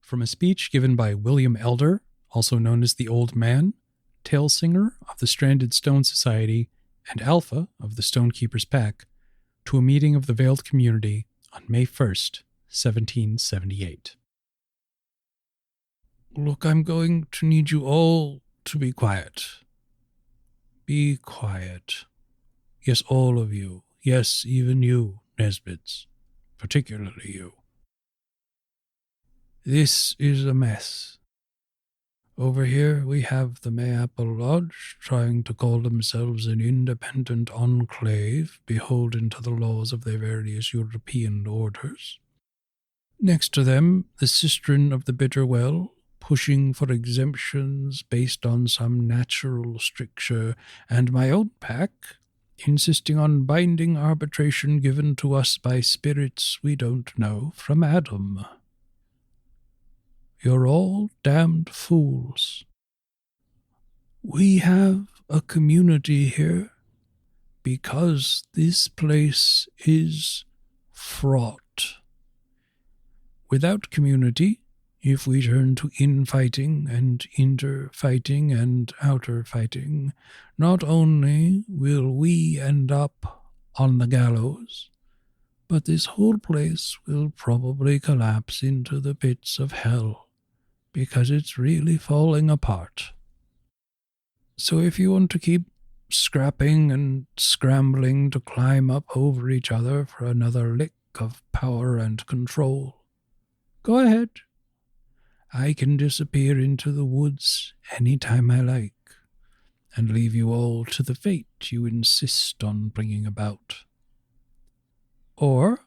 From a speech given by William Elder, also known as the Old Man, tale singer of the Stranded Stone Society and Alpha of the Stonekeeper's Pack, to a meeting of the Veiled Community on May 1st, 1778. Look, I'm going to need you all to be quiet. Be quiet. Yes, all of you. Yes, even you, Nesbitt's. Particularly you. This is a mess. Over here we have the Mayapple Lodge trying to call themselves an independent enclave beholden to the laws of their various European orders. Next to them, the Sistren of the Bitter Well, pushing for exemptions based on some natural stricture, and my own pack, insisting on binding arbitration given to us by spirits we don't know from Adam. You're all damned fools. We have a community here because this place is fraught. Without community, if we turn to infighting and inter-fighting and outer-fighting, not only will we end up on the gallows, but this whole place will probably collapse into the pits of hell, because it's really falling apart. So if you want to keep scrapping and scrambling to climb up over each other for another lick of power and control, go ahead. I can disappear into the woods any time I like, and leave you all to the fate you insist on bringing about. Or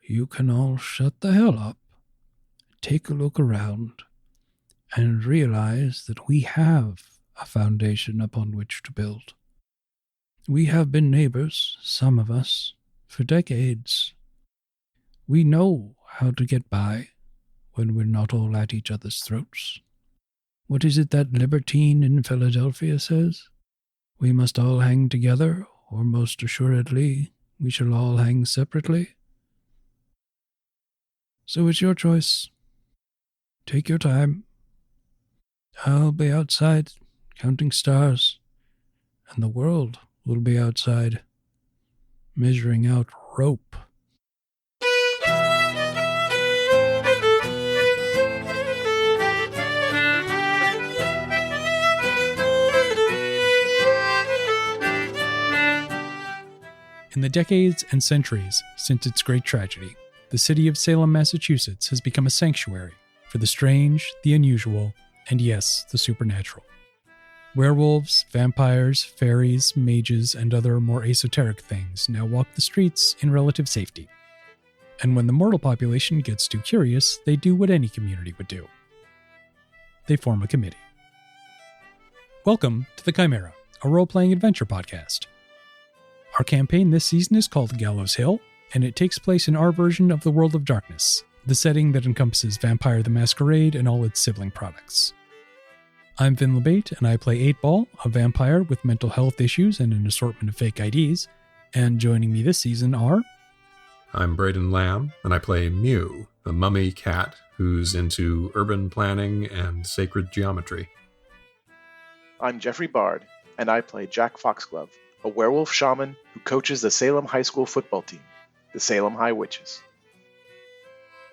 you can all shut the hell up, take a look around, and realize that we have a foundation upon which to build. We have been neighbors, some of us, for decades. We know how to get by when we're not all at each other's throats. What is it that Libertine in Philadelphia says? We must all hang together, or most assuredly, we shall all hang separately. So it's your choice. Take your time. I'll be outside, counting stars, and the world will be outside, measuring out rope. In the decades and centuries since its great tragedy, the city of Salem, Massachusetts has become a sanctuary for the strange, the unusual, and yes, the supernatural. Werewolves, vampires, fairies, mages, and other more esoteric things now walk the streets in relative safety. And when the mortal population gets too curious, they do what any community would do. They form a committee. Welcome to The Chimera, a role-playing adventure podcast. Our campaign this season is called Gallows Hill, and it takes place in our version of the World of Darkness, the setting that encompasses Vampire the Masquerade and all its sibling products. I'm Vin LeBate, and I play 8-Ball, a vampire with mental health issues and an assortment of fake IDs, and joining me this season are... I'm Braden Lamb, and I play Mew, a mummy cat who's into urban planning and sacred geometry. I'm Jeffrey Bard, and I play Jack Foxglove, a werewolf shaman who coaches the Salem High School football team, the Salem High Witches.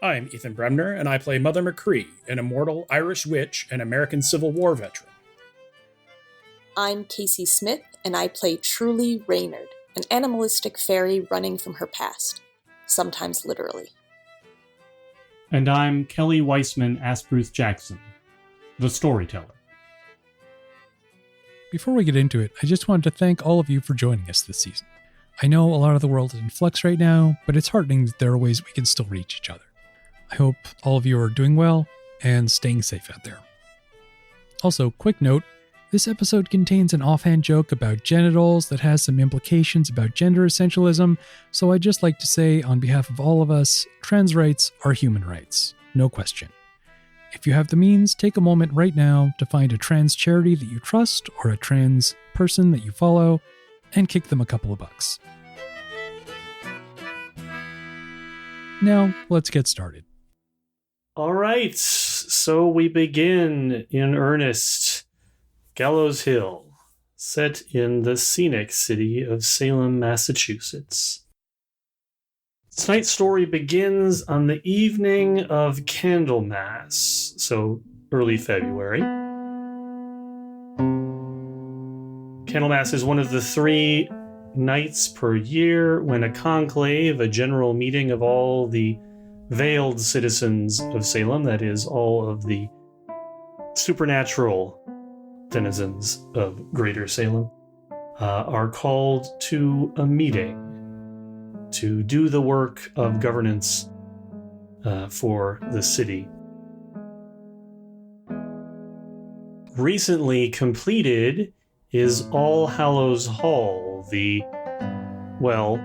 I'm Ethan Bremner, and I play Mother McCree, an immortal Irish witch and American Civil War veteran. I'm Kacey Smith, and I play Truly Reynard, an animalistic fairy running from her past, sometimes literally. And I'm Kelly Weissman Asbruce Jackson, the storyteller. Before we get into it, I just wanted to thank all of you for joining us this season. I know a lot of the world is in flux right now, but it's heartening that there are ways we can still reach each other. I hope all of you are doing well and staying safe out there. Also, quick note, this episode contains an offhand joke about genitals that has some implications about gender essentialism, so I'd just like to say, on behalf of all of us, trans rights are human rights, no question. If you have the means, take a moment right now to find a trans charity that you trust or a trans person that you follow, and kick them a couple of bucks. Now, let's get started. All right, so we begin in earnest. Gallows Hill, set in the scenic city of Salem, Massachusetts. Tonight's story begins on the evening of Candlemas, so early February. Candlemas is one of the 3 nights per year when a conclave, a general meeting of all the veiled citizens of Salem, that is, all of the supernatural denizens of Greater Salem, are called to a meeting to do the work of governance for the city. Recently completed is All Hallows Hall, the, well,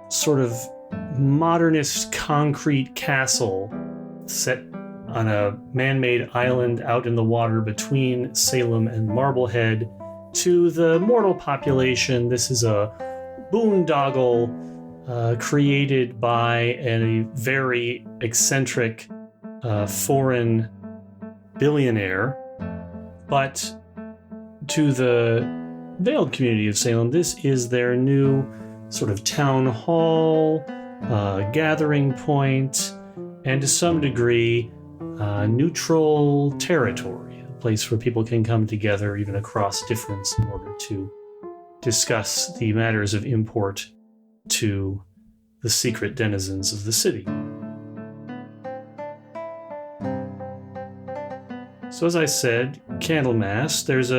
sort of modernist concrete castle set on a man-made island out in the water between Salem and Marblehead. To the mortal population, this is a boondoggle created by a very eccentric foreign billionaire. But to the veiled community of Salem, this is their new sort of town hall, gathering point, and to some degree, neutral territory, a place where people can come together even across difference in order to discuss the matters of import to the secret denizens of the city. So as I said, Candlemas, there's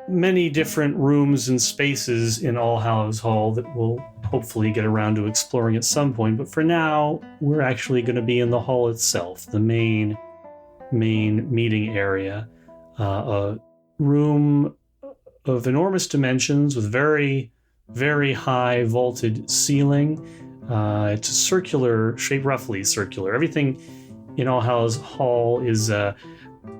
many different rooms and spaces in All Hallows Hall that we'll hopefully get around to exploring at some point, but for now, we're actually going to be in the hall itself, the main meeting area, a room of enormous dimensions with very, very high vaulted ceiling. It's a circular shape, roughly circular. Everything in All Hallows Hall is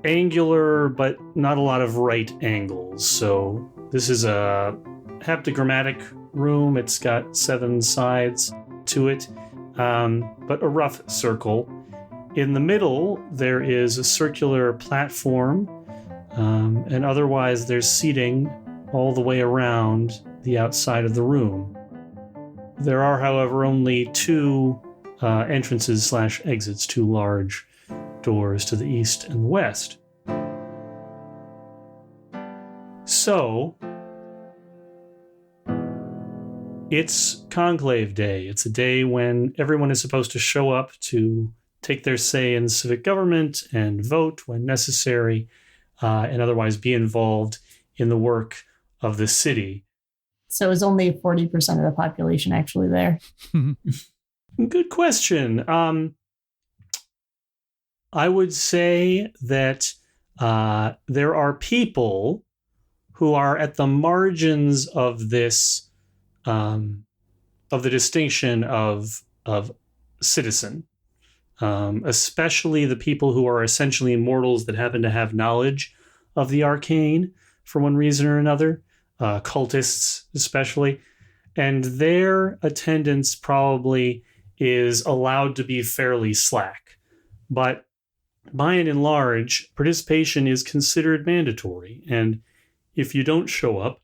angular, but not a lot of right angles. So this is a heptagrammatic room. It's got 7 sides to it, but a rough circle. In the middle, there is a circular platform, and otherwise there's seating all the way around the outside of the room. There are, however, only 2 entrances/exits, 2 large doors to the east and the west. So, it's Conclave Day. It's a day when everyone is supposed to show up to take their say in civic government and vote when necessary, and otherwise be involved in the work of the city. So is only 40% of the population actually there? Good question. I would say that there are people who are at the margins of this, of the distinction of citizen, especially the people who are essentially mortals that happen to have knowledge of the arcane for one reason or another, cultists especially, and their attendance probably is allowed to be fairly slack. But by and large, participation is considered mandatory, and if you don't show up,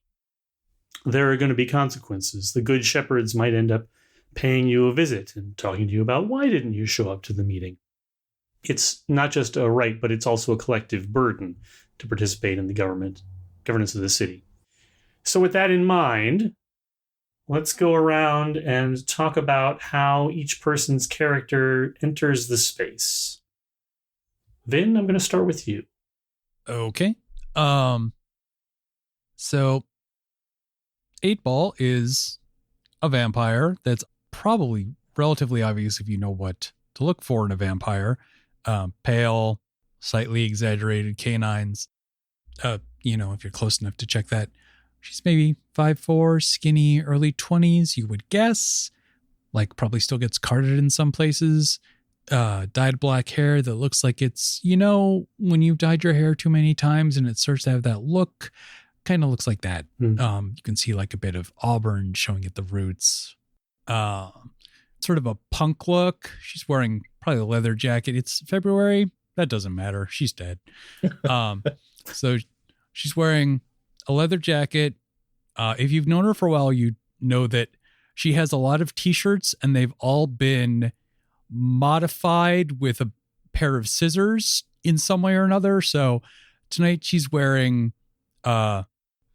there are going to be consequences. The good shepherds might end up paying you a visit and talking to you about why didn't you show up to the meeting. It's not just a right, but it's also a collective burden to participate in the governance of the city. So with that in mind, let's go around and talk about how each person's character enters the space. Vin, I'm going to start with you. Okay. So 8-Ball is a vampire. That's probably relatively obvious if you know what to look for in a vampire. Pale, slightly exaggerated canines. If you're close enough to check that. She's maybe 5'4", skinny, early 20s, you would guess. Like, probably still gets carded in some places. Dyed black hair that looks like it's, when you've dyed your hair too many times and it starts to have that look, kind of looks like that. You can see like a bit of auburn showing at the roots. sort of a punk look. She's wearing probably a leather jacket. It's February. That doesn't matter. She's dead. So she's wearing a leather jacket. If you've known her for a while, you know that she has a lot of t-shirts and they've all been modified with a pair of scissors in some way or another. So tonight she's wearing a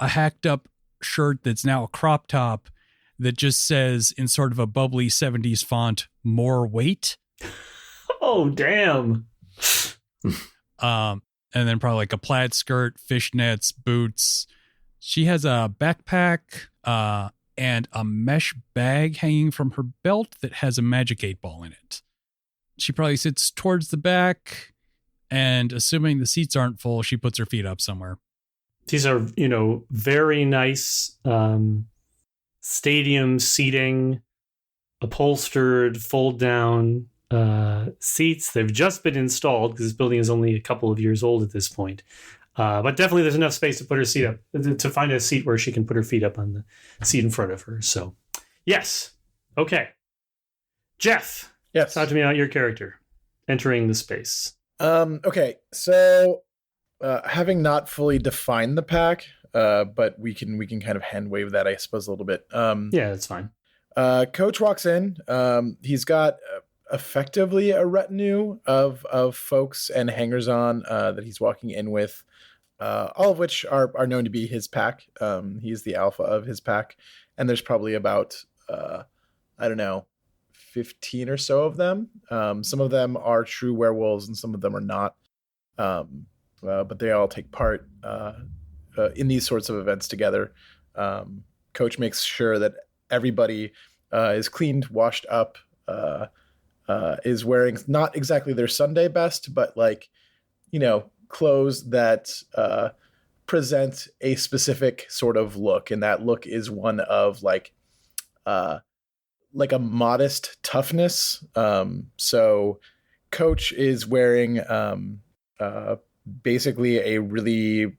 hacked up shirt that's now a crop top that just says in sort of a bubbly 70s font, "More weight." Oh, damn. And then probably like a plaid skirt, fishnets, boots. She has a backpack and a mesh bag hanging from her belt that has a Magic 8-ball in it. She probably sits towards the back, and assuming the seats aren't full, she puts her feet up somewhere. These are, very nice stadium seating, upholstered, fold-down seats. They've just been installed because this building is only a couple of years old at this point. But definitely there's enough space to put her seat up, to find a seat where she can put her feet up on the seat in front of her. So, yes. Okay. Jeff. Yes. Talk to me about your character entering the space. Okay. So, having not fully defined the pack, but we can kind of hand wave that, I suppose, a little bit. Yeah, that's fine. Coach walks in. He's got effectively a retinue of folks and hangers-on that he's walking in with, all of which are known to be his pack. He's the alpha of his pack, and there's probably about 15 or so of them. Some of them are true werewolves and some of them are not, but they all take part in these sorts of events together. Coach makes sure that everybody is cleaned, washed up, is wearing not exactly their Sunday best, but clothes that present a specific sort of look. And that look is one of like a modest toughness. So Coach is wearing basically a really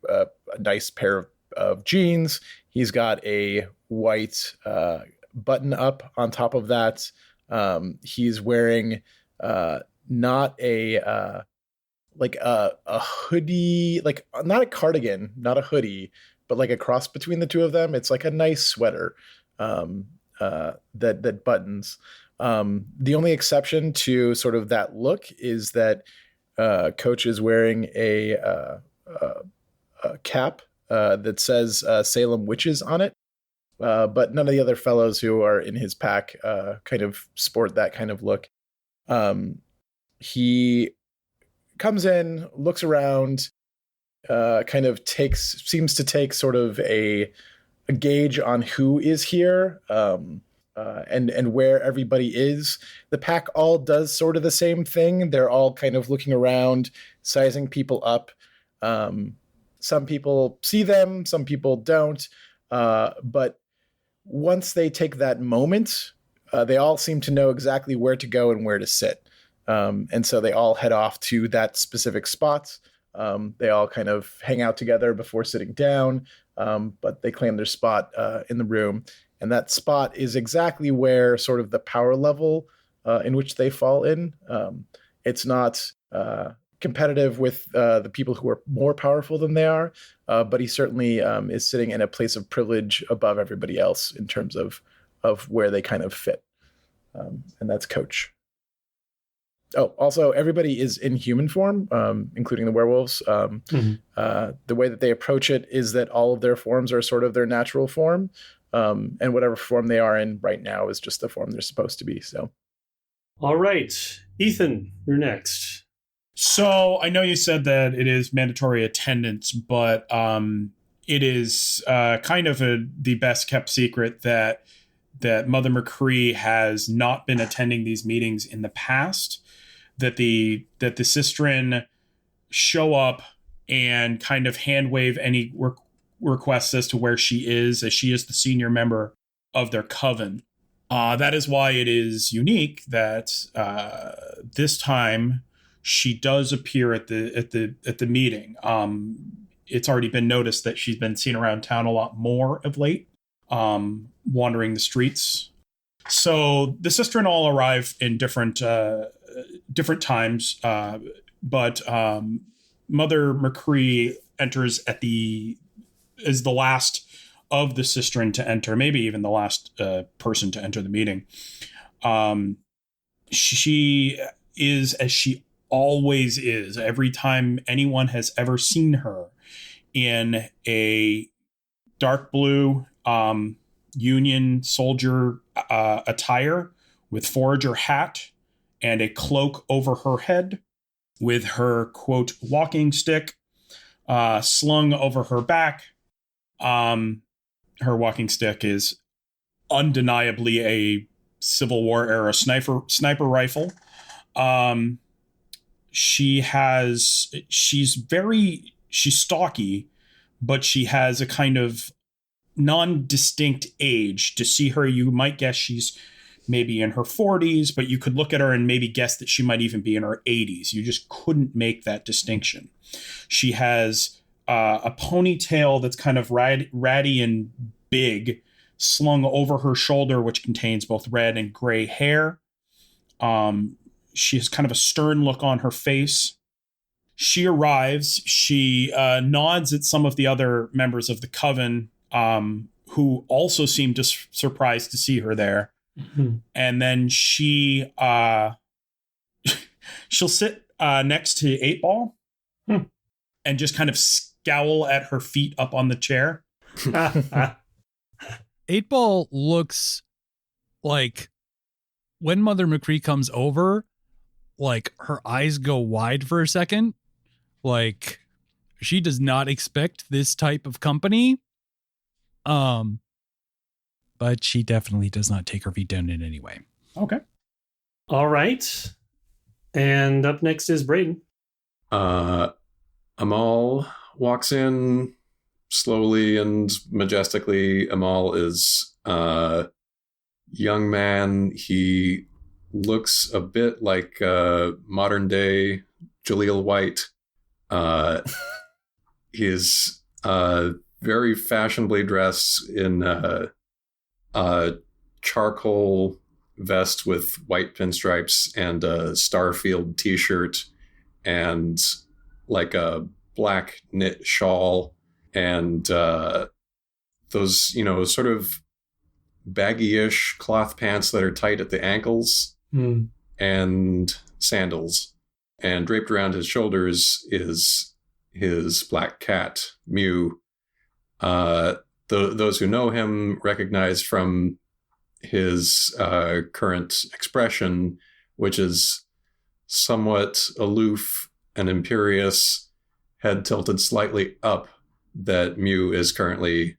nice pair of jeans. He's got a white button up on top of that. He's wearing not a hoodie, like not a cardigan, not a hoodie, but like a cross between the two of them. It's like a nice sweater that buttons. The only exception to sort of that look is that Coach is wearing a cap that says Salem Witches on it. But none of the other fellows who are in his pack kind of sport that kind of look. He comes in, looks around, kind of seems to take sort of a gauge on who is here and where everybody is. The pack all does sort of the same thing. They're all kind of looking around, sizing people up. Some people see them, some people don't. But once they take that moment, they all seem to know exactly where to go and where to sit. And so they all head off to that specific spot. They all kind of hang out together before sitting down, but they claim their spot in the room. And that spot is exactly where sort of the power level in which they fall in. It's not competitive with the people who are more powerful than they are, but he certainly is sitting in a place of privilege above everybody else in terms of where they kind of fit. And that's Coach. Oh, also, everybody is in human form, including the werewolves. The way that they approach it is that all of their forms are sort of their natural form, and whatever form they are in right now is just the form they're supposed to be. So, all right, Ethan, you're next. So I know you said that it is mandatory attendance, but it is kind of the best kept secret that Mother McCree has not been attending these meetings in the past. That the Sistren show up and kind of hand wave any requests as to where she is, as she is the senior member of their coven. That is why it is unique that this time she does appear at the meeting. It's already been noticed that she's been seen around town a lot more of late, wandering the streets. So the sistren all arrive in different times, but Mother McCree enters is the last of the sistren to enter, maybe even the last person to enter the meeting. She is as she always is. Every time anyone has ever seen her, in a dark blue Union soldier attire with forager hat and a cloak over her head, with her, quote, walking stick slung over her back. Her walking stick is undeniably a Civil War era sniper rifle. She's stocky, but she has a kind of non-distinct age. To see her, you might guess she's maybe in her 40s, but you could look at her and maybe guess that she might even be in her 80s. You just couldn't make that distinction. She has a ponytail that's kind of ratty and big, slung over her shoulder, which contains both red and gray hair. She has kind of a stern look on her face. She arrives. She nods at some of the other members of the coven, who also seem surprised to see her there. Mm-hmm. And then she'll sit next to 8-Ball and just kind of scowl at her feet up on the chair. 8-Ball looks like, when Mother McCree comes over, like her eyes go wide for a second. Like she does not expect this type of company. But she definitely does not take her feet down in any way. Okay. All right. And up next is Braden. Amal walks in slowly and majestically. Amal is a young man. He looks a bit like modern day Jaleel White. He is very fashionably dressed in a charcoal vest with white pinstripes and a Starfield t-shirt and like a black knit shawl and those, sort of baggy-ish cloth pants that are tight at the ankles and sandals. And draped around his shoulders is his black cat, Mew. Those who know him recognize from his current expression, which is somewhat aloof and imperious, head tilted slightly up, that Mew is currently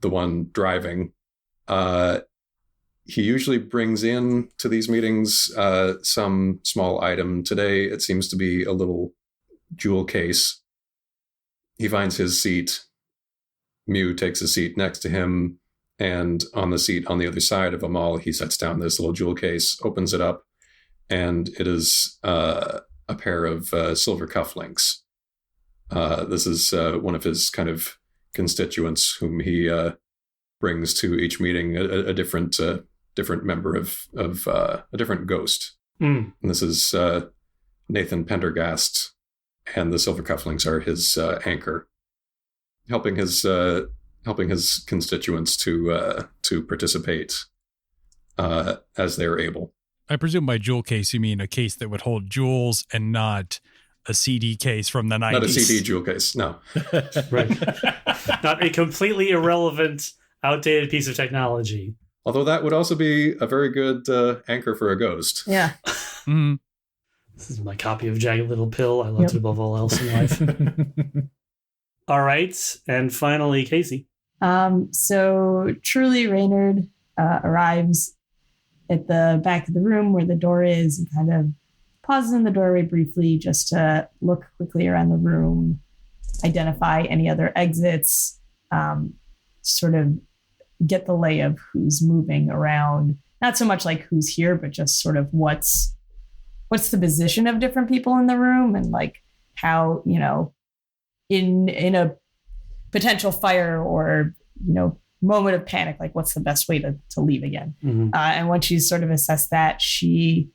the one driving. He usually brings in to these meetings some small item. Today, it seems to be a little jewel case. He finds his seat. Mew takes a seat next to him, and on the seat on the other side of Amal, he sets down this little jewel case, opens it up, and it is a pair of silver cufflinks. This is one of his kind of constituents whom he brings to each meeting, a different member of a different ghost. And this is Nathan Pendergast, and the silver cufflinks are his anchor, helping his constituents to participate as they're able. I presume by jewel case you mean a case that would hold jewels and not a CD case from the 90s. Not a CD jewel case, no. Right. Not a completely irrelevant, outdated piece of technology. Although that would also be a very good anchor for a ghost. Yeah. Mm-hmm. This is my copy of Jagged Little Pill. I loved it above all else in life. All right. And finally, Kacey. So Truly Raynard arrives at the back of the room where the door is and kind of pauses in the doorway briefly just to look quickly around the room, identify any other exits, sort of get the lay of who's moving around. Not so much like who's here, but just sort of what's the position of different people in the room and like how, in a potential fire or, moment of panic, like what's the best way to leave again. Mm-hmm. And once she's sort of assessed that, she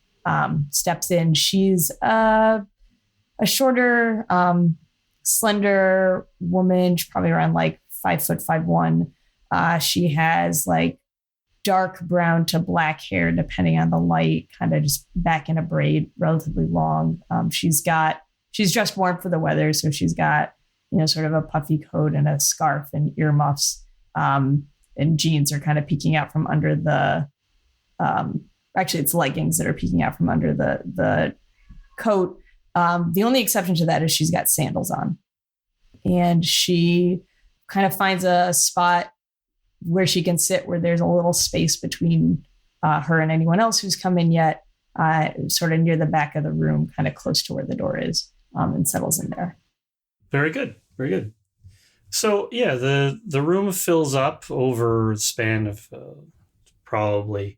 steps in. She's a shorter, slender woman. She's probably around like 5'5'1". She has like dark brown to black hair, depending on the light, kind of just back in a braid, relatively long. She's dressed warm for the weather. So she's got, sort of a puffy coat and a scarf and earmuffs. And jeans are kind of peeking out from under the, actually it's leggings that are peeking out from under the coat. The only exception to that is she's got sandals on, and she kind of finds a spot where she can sit, where there's a little space between her and anyone else who's come in yet, sort of near the back of the room, kind of close to where the door is, and settles in there. Very good. Very good. So yeah, the room fills up over a span of probably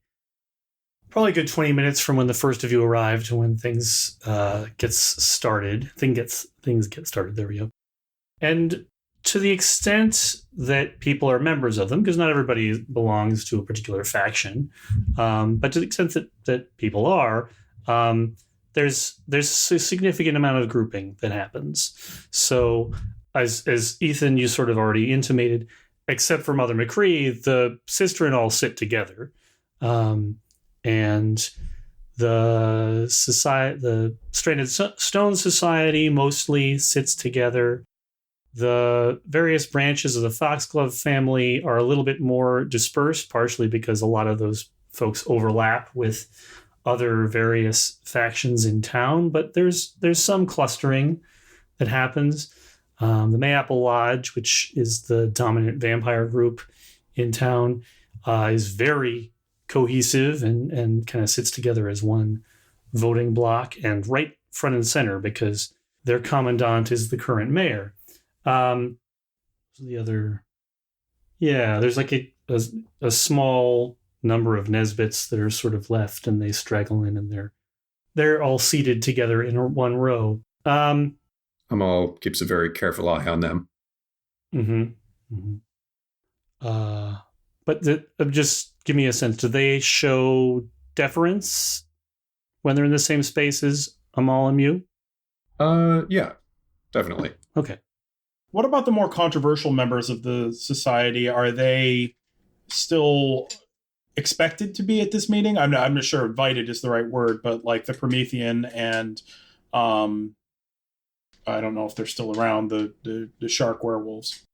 a good 20 minutes from when the first of you arrived to when things get started. Things get started. There we go. And to the extent that people are members of them, because not everybody belongs to a particular faction, but to the extent that people are, there's a significant amount of grouping that happens. So as Ethan, you sort of already intimated, except for Mother McCree, the sister and all sit together. And the Stranded Stone Society mostly sits together. The various branches of the Foxglove family are a little bit more dispersed, partially because a lot of those folks overlap with other various factions in town, but there's some clustering that happens. The Mayapple Lodge, which is the dominant vampire group in town, is very cohesive and kind of sits together as one voting block, and right front and center because their commandant is the current mayor. There's like a small number of Nesbits that are sort of left, and they straggle in, and they're all seated together in one row. Amal keeps a very careful eye on them. Mm-hmm. Mm-hmm. But just give me a sense. Do they show deference when they're in the same space as Amal and you? Yeah, definitely. Okay. What about the more controversial members of the society? Are they still expected to be at this meeting? I'm not sure invited is the right word, but like the Promethean and I don't know if they're still around, the shark werewolves.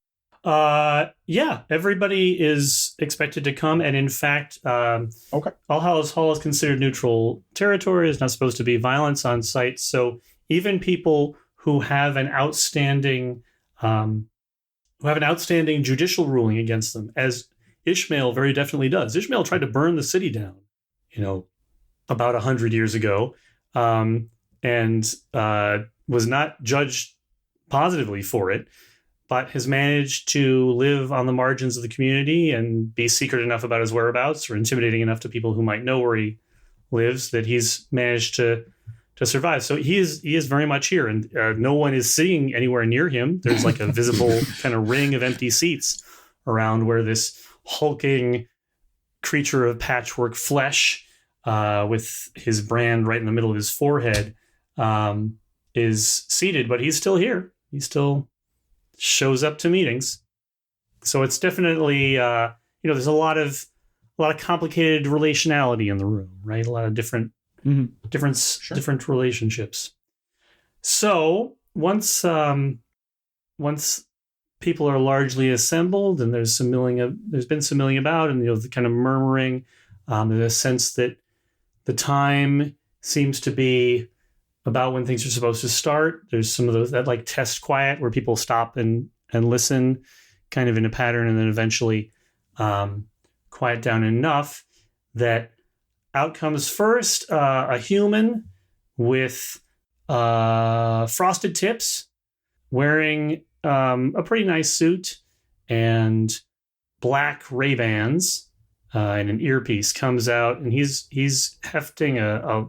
Yeah, everybody is expected to come, and in fact, okay. All Hallows Hall is considered neutral territory. There's not supposed to be violence on site, so even people who have an outstanding judicial ruling against them, as Ishmael very definitely does. Ishmael tried to burn the city down, about 100 years ago, and was not judged positively for it, but has managed to live on the margins of the community and be secret enough about his whereabouts or intimidating enough to people who might know where he lives that he's managed to survive. So he is very much here, and no one is sitting anywhere near him. There's like a visible kind of ring of empty seats around where this hulking creature of patchwork flesh with his brand right in the middle of his forehead is seated, but he's still here. He still shows up to meetings. So it's definitely, there's a lot of complicated relationality in the room, right? A lot of different relationships. So once people are largely assembled and there's been some milling about, and the kind of murmuring, there's a sense that the time seems to be about when things are supposed to start. There's some of those that like test quiet where people stop and listen kind of in a pattern, and then eventually quiet down enough that out comes first a human with frosted tips, wearing a pretty nice suit and black Ray-Bans and an earpiece, comes out, and he's hefting a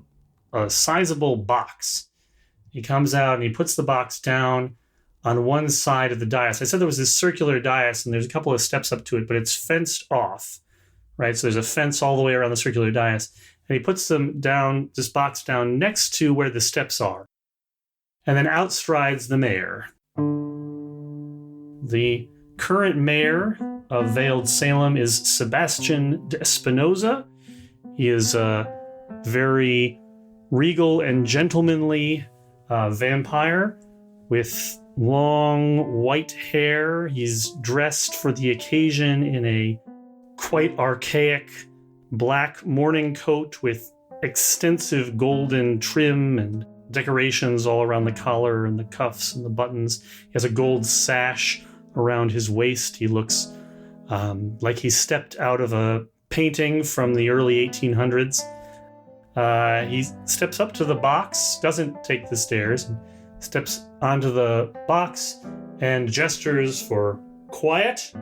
sizable box. He comes out and he puts the box down on one side of the dais. I said there was this circular dais, and there's a couple of steps up to it, but it's fenced off, right? So there's a fence all the way around the circular dais. And he puts this box down next to where the steps are. And then outstrides the mayor. The current mayor of Veiled Salem is Sebastian de Espinoza. He is a very regal and gentlemanly vampire with long white hair. He's dressed for the occasion in a quite archaic black morning coat with extensive golden trim and decorations all around the collar and the cuffs and the buttons. He has a gold sash around his waist. He looks like he stepped out of a painting from the early 1800s. He steps up to the box, doesn't take the stairs, and steps onto the box and gestures for quiet,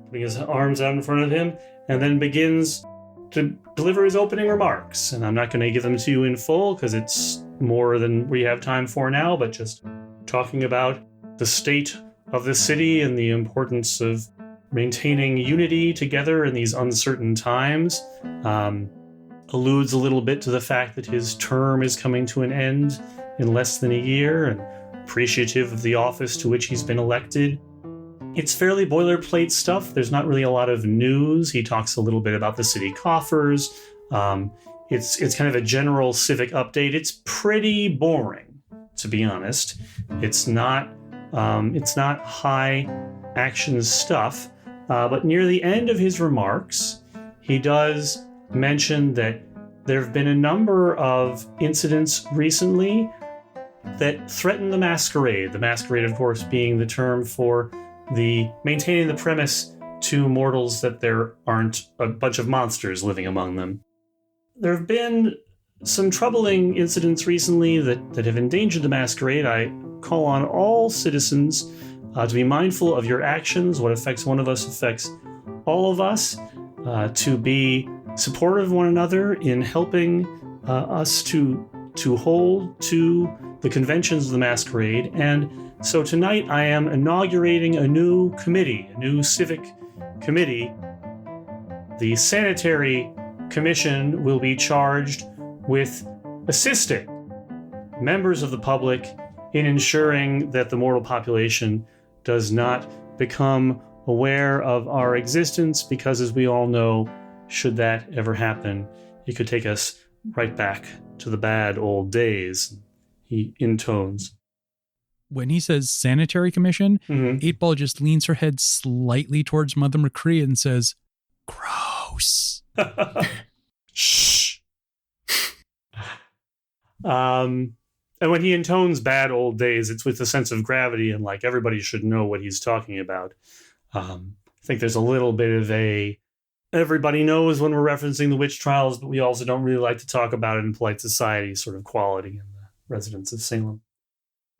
putting his arms out in front of him, and then begins to deliver his opening remarks. And I'm not going to give them to you in full because it's more than we have time for now, but just talking about the state of the city and the importance of maintaining unity together in these uncertain times. Alludes a little bit to the fact that his term is coming to an end in less than a year, and appreciative of the office to which he's been elected. It's fairly boilerplate stuff. There's not really a lot of news. He talks a little bit about the city coffers. It's kind of a general civic update. It's pretty boring, to be honest. It's not high action stuff. But near the end of his remarks, he does mention that there have been a number of incidents recently that threaten the masquerade. The masquerade, of course, being the term for maintaining the premise to mortals that there aren't a bunch of monsters living among them. There have been some troubling incidents recently that have endangered the masquerade. I call on all citizens to be mindful of your actions. What affects one of us affects all of us. To be supportive of one another in helping us to hold to the conventions of the masquerade. And so tonight I am inaugurating a new committee, a new civic committee. The Sanitary Commission will be charged with assisting members of the public in ensuring that the mortal population does not become aware of our existence, because as we all know, should that ever happen, it could take us right back to the bad old days. He intones. When he says Sanitary Commission, Mm-hmm. 8-Ball just leans her head slightly towards Mother McCree and says, gross. Shh. And when he intones bad old days, it's with a sense of gravity and like everybody should know what he's talking about. I think there's a little bit of everybody knows when we're referencing the witch trials, but we also don't really like to talk about it in polite society sort of quality in the residents of Salem.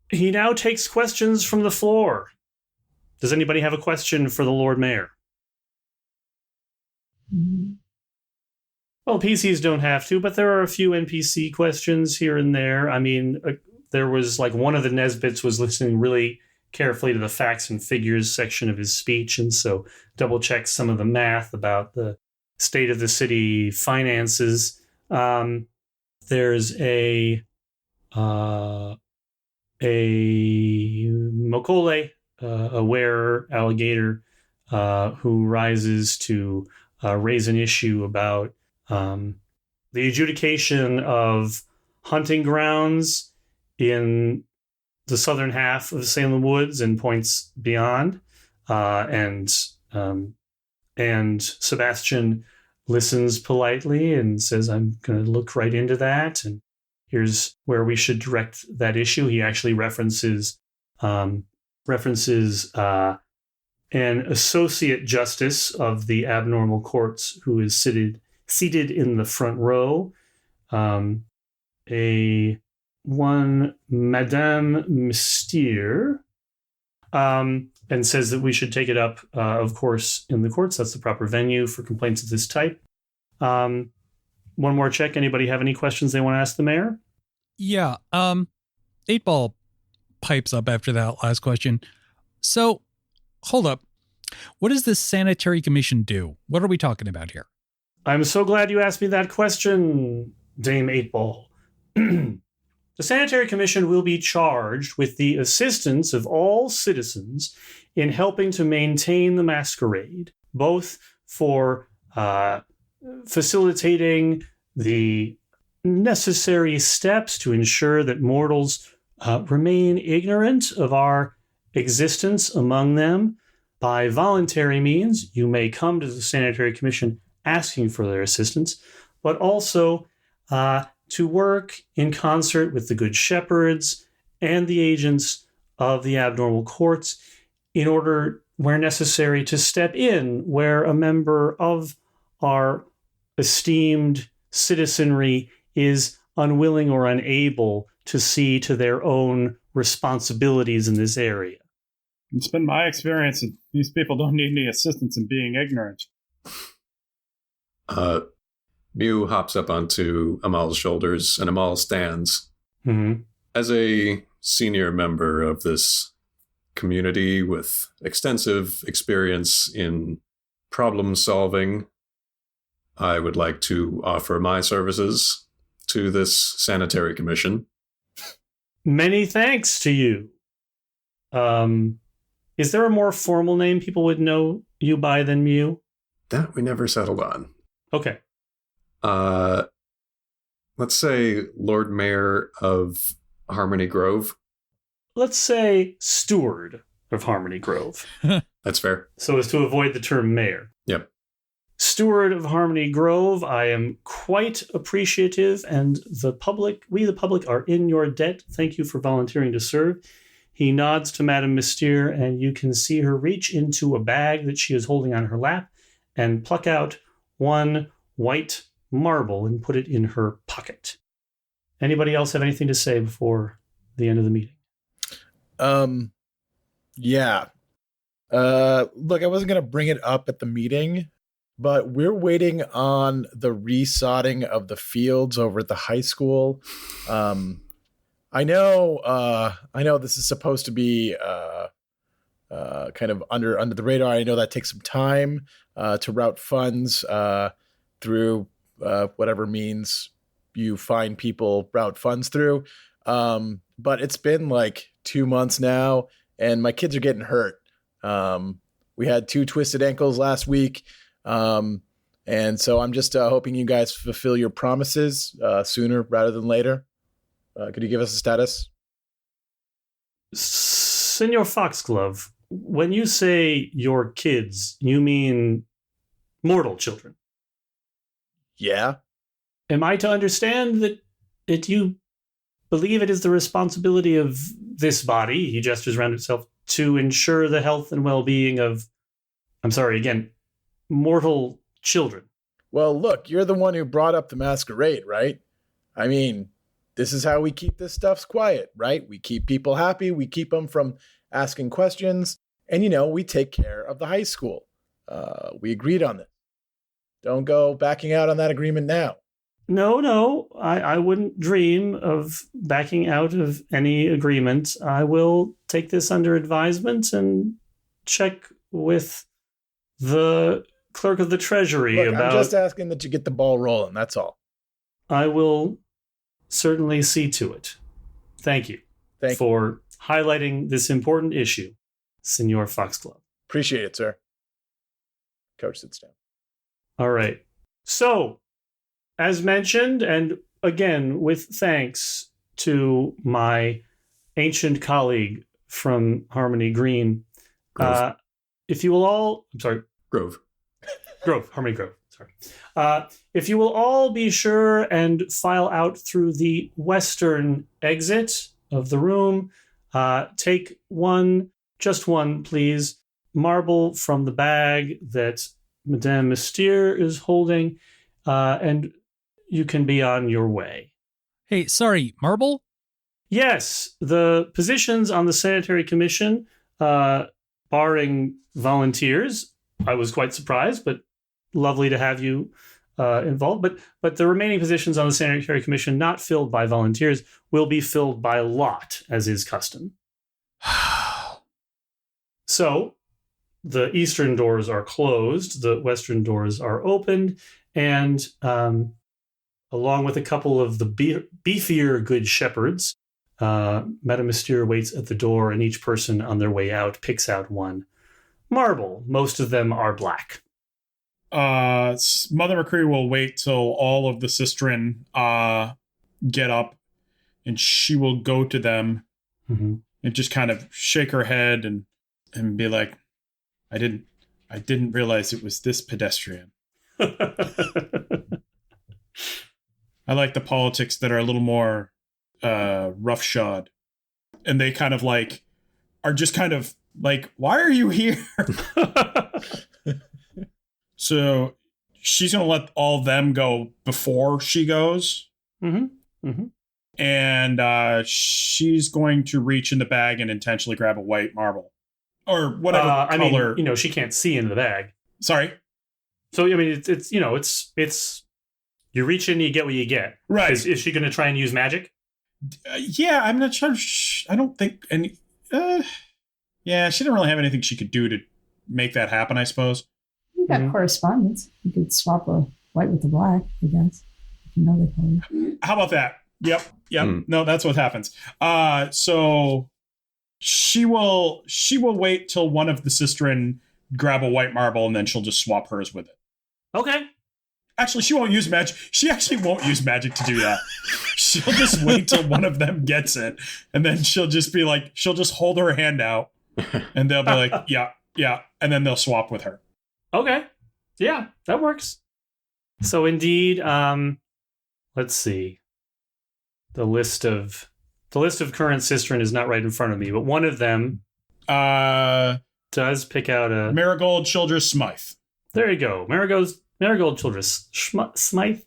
He now takes questions from the floor. Does anybody have a question for the Lord Mayor? Well, PCs don't have to, but there are a few NPC questions here and there. I mean, there was like one of the Nesbits was listening really carefully to the facts and figures section of his speech, and so double checked some of the math about the state of the city finances. There's a Mokole, a were alligator, who rises to raise an issue about the adjudication of hunting grounds in the southern half of Salem Woods and points beyond. And Sebastian listens politely and says, I'm going to look right into that. And here's where we should direct that issue. He actually references an associate justice of the abnormal courts who is seated in the front row, one Madame Mystere, and says that we should take it up, of course, in the courts. That's the proper venue for complaints of this type. One more check. Anybody have any questions they want to ask the mayor? Yeah. 8-Ball, pipes up after that last question. So, hold up. What does the Sanitary Commission do? What are we talking about here? I'm so glad you asked me that question, Dame 8-Ball. The Sanitary Commission will be charged with the assistance of all citizens in helping to maintain the masquerade, both for facilitating the necessary steps to ensure that mortals remain ignorant of our existence among them. By voluntary means, you may come to the Sanitary Commission asking for their assistance, but also to work in concert with the Good Shepherds and the agents of the abnormal courts in order, where necessary, to step in where a member of our esteemed citizenry is unwilling or unable to see to their own responsibilities in this area. It's been my experience that these people don't need any assistance in being ignorant. Mew hops up onto Amal's shoulders, and Amal stands. Mm-hmm. As a senior member of this community with extensive experience in problem solving, I would like to offer my services to this Sanitary Commission. Many thanks to you. Is there a more formal name people would know you by than Mew? That we never settled on. Okay. Let's say Lord Mayor of Harmony Grove. Let's say steward of Harmony Grove. That's fair. So as to avoid the term mayor. Yep. Steward of Harmony Grove, I am quite appreciative, and we the public are in your debt. Thank you for volunteering to serve. He nods to Madame Mystere, and you can see her reach into a bag that she is holding on her lap and pluck out one white marble and put it in her pocket. Anybody else have anything to say before the end of the meeting? Yeah. Look, I wasn't going to bring it up at the meeting, but we're waiting on the resodding of the fields over at the high school. I know this is supposed to be kind of under the radar. I know that takes some time to route funds through whatever means you find people route funds through. But it's been like 2 months now, and my kids are getting hurt. We had 2 twisted ankles last week. And so I'm just hoping you guys fulfill your promises sooner rather than later. Could you give us a status? Senor Foxglove, when you say your kids, you mean mortal children? Yeah. Am I to understand that you believe it is the responsibility of this body, he gestures around itself, to ensure the health and well-being of, mortal children? Well, look, you're the one who brought up the masquerade, right? I mean, this is how we keep this stuff quiet, right? We keep people happy. We keep them from asking questions. And, we take care of the high school. We agreed on this. Don't go backing out on that agreement now. No, I wouldn't dream of backing out of any agreement. I will take this under advisement and check with the clerk of the Treasury about... I'm just asking that you get the ball rolling, that's all. I will certainly see to it. Thank you for highlighting this important issue, Senor Foxglove. Appreciate it, sir. Coach sits down. All right. So, as mentioned, and again, with thanks to my ancient colleague from Harmony Green, if you will all... I'm sorry. Harmony Grove. Sorry. If you will all be sure and file out through the western exit of the room, take just one, please, marble from the bag that Madame Mystere is holding, and you can be on your way. Hey, sorry, marble? Yes, the positions on the Sanitary Commission, barring volunteers, I was quite surprised, but lovely to have you involved. But the remaining positions on the Sanitary Commission not filled by volunteers will be filled by lot, as is custom. So the eastern doors are closed, the western doors are opened, and along with a couple of the beefier good shepherds, Madame Mystere waits at the door, and each person on their way out picks out one marble. Most of them are black. Mother McCree will wait till all of the sistren get up, and she will go to them and just kind of shake her head and be like, I didn't realize it was this pedestrian. I like the politics that are a little more roughshod. And they kind of like are just kind of like, why are you here? So she's going to let all of them go before she goes. And she's going to reach in the bag and intentionally grab a white marble. Or whatever color. I mean, she can't see into the bag. Sorry? So, I mean, it's you reach in, you get what you get. Right. Is she going to try and use magic? Yeah, I'm not sure. I don't think any... yeah, she didn't really have anything she could do to make that happen, I suppose. You got correspondence. You could swap a white with the black, I guess. If you know the color. How about that? Yep. No, that's what happens. So she will wait till one of the sistren grab a white marble, and then she'll just swap hers with it. Okay. Actually, she won't use magic. She actually won't use magic to do that. She'll just wait till one of them gets it, and then she'll just be like, she'll just hold her hand out, and they'll be like, yeah, and then they'll swap with her. Okay. Yeah, that works. So indeed, let's see. The list of current sistren is not right in front of me, but one of them does pick out a Marigold Childress Smythe. There you go. Marigold Childress Smythe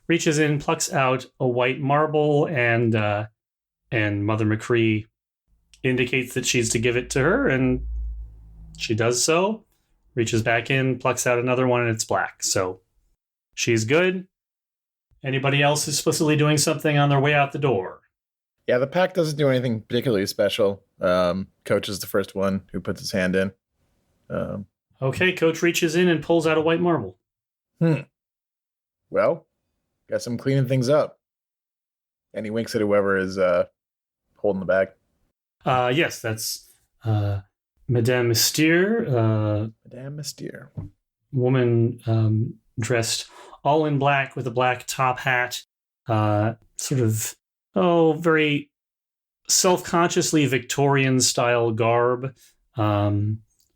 reaches in, plucks out a white marble, and Mother McCree indicates that she's to give it to her, and she does so. Reaches back in, plucks out another one, and it's black. So she's good. Anybody else explicitly doing something on their way out the door? Yeah, the pack doesn't do anything particularly special. Coach is the first one who puts his hand in. Okay, Coach reaches in and pulls out a white marble. Well, guess I'm cleaning things up. And he winks at whoever is holding the bag. Yes, that's Madame Mystere. Madame Mystere. Woman dressed all in black with a black top hat. Sort of, very self-consciously Victorian-style garb. A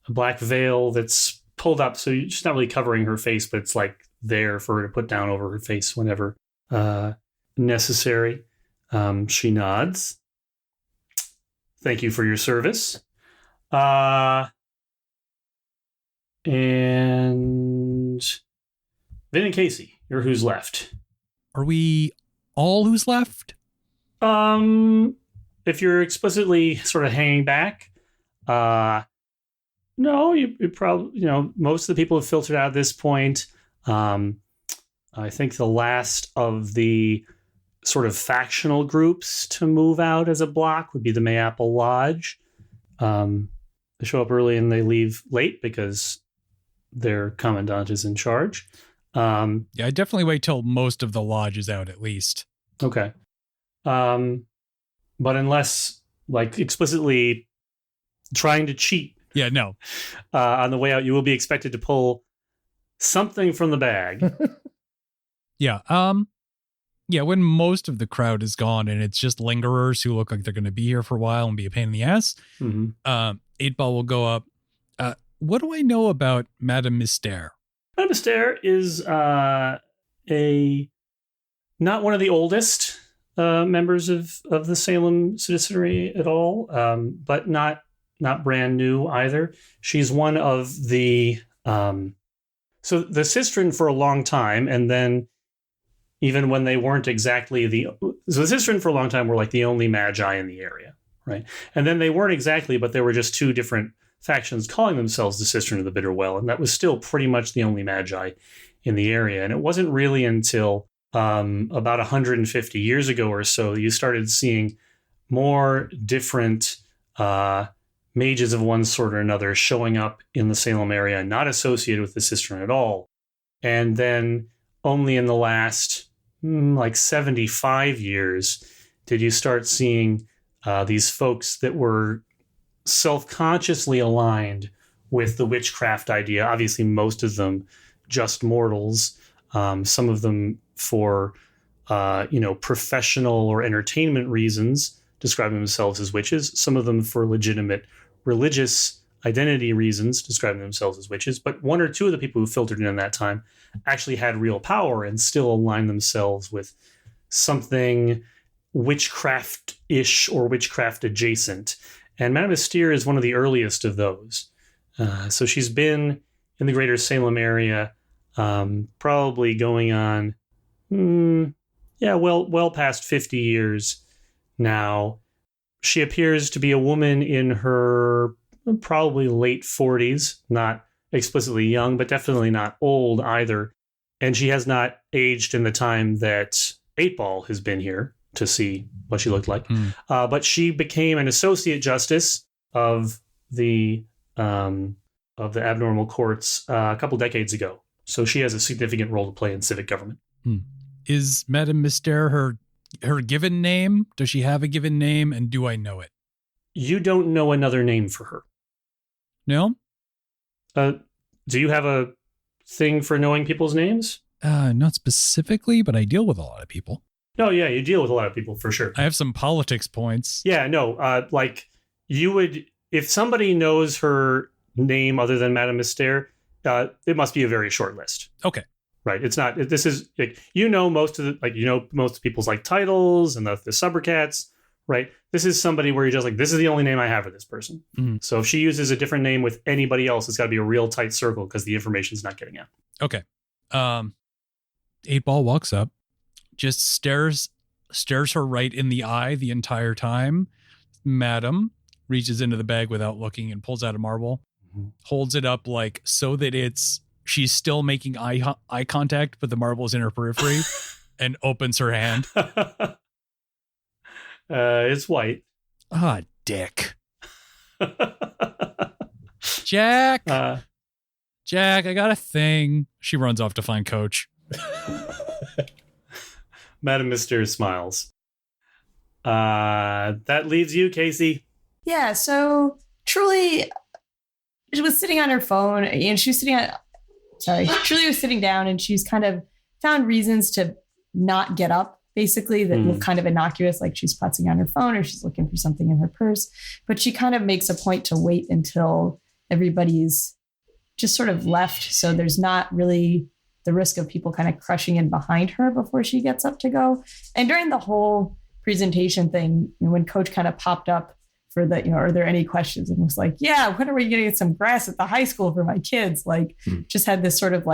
black veil that's pulled up, so she's not really covering her face, but it's like there for her to put down over her face whenever necessary. She nods. Thank you for your service. And Vin and Kacey, you're who's left. Are we all who's left? If you're explicitly sort of hanging back, no, you probably, most of the people have filtered out at this point. I think the last of the sort of factional groups to move out as a block would be the Mayapple Lodge. They show up early and they leave late because their commandant is in charge. Yeah, I definitely wait till most of the lodge is out at least. Okay. But unless, like, explicitly trying to cheat. Yeah, no. On the way out, you will be expected to pull something from the bag. Yeah. Yeah, when most of the crowd is gone and it's just lingerers who look like they're going to be here for a while and be a pain in the ass, 8-Ball will go up. What do I know about Madame Mystere? Madame Mystere is not one of the oldest members of the Salem citizenry at all, but not brand new either. She's one of the so the sistren for a long time, and then even when they weren't exactly the sistren for a long time were like the only magi in the area, right? And then they weren't exactly, but there were just two different factions calling themselves the Sistren of the Bitter Well, and that was still pretty much the only magi in the area. And it wasn't really until about 150 years ago or so you started seeing more different mages of one sort or another showing up in the Salem area, not associated with the Cistern at all. And then only in the last 75 years did you start seeing these folks that were self-consciously aligned with the witchcraft idea. Obviously, most of them just mortals, some of them for professional or entertainment reasons, describing themselves as witches, some of them for legitimate religious identity reasons, describing themselves as witches. But one or two of the people who filtered in that time actually had real power and still aligned themselves with something witchcraft-ish or witchcraft adjacent. And Madame Mystere is one of the earliest of those. So she's been in the greater Salem area, probably going on, well past 50 years now. She appears to be a woman in her probably late 40s, not explicitly young, but definitely not old either. And she has not aged in the time that 8-Ball has been here to see what she looked like. But she became an associate justice of the abnormal courts a couple decades ago. So she has a significant role to play in civic government. Is Madame Mystere her given name? Does she have a given name, and do I know it? You don't know another name for her. No? Do you have a thing for knowing people's names? Not specifically, but I deal with a lot of people. No, yeah, you deal with a lot of people for sure. I have some politics points. Yeah, no, you would, if somebody knows her name other than Madame Mystere, it must be a very short list. Okay. Right. It's not, this is most of most of people's titles and the sobriquets, right? This is somebody where you're just this is the only name I have for this person. Mm-hmm. So if she uses a different name with anybody else, it's got to be a real tight circle because the information's not getting out. Okay. 8-Ball walks up, just stares her right in the eye the entire time. Madam reaches into the bag without looking and pulls out a marble, holds it up so that she's still making eye contact, but the marble is in her periphery, and opens her hand. It's white. Ah, dick. Jack, I got a thing. She runs off to find Coach. Madame Mystere smiles. That leaves you, Kacey. Yeah, so Truly was sitting on her phone, and she was Truly was sitting down, and she's kind of found reasons to not get up, basically, that look kind of innocuous, like she's putzing on her phone or she's looking for something in her purse. But she kind of makes a point to wait until everybody's just sort of left, so there's not really the risk of people kind of crushing in behind her before she gets up to go. And during the whole presentation thing, when Coach kind of popped up for the, are there any questions? And was like, yeah, when are we going to get some grass at the high school for my kids? Just had this sort of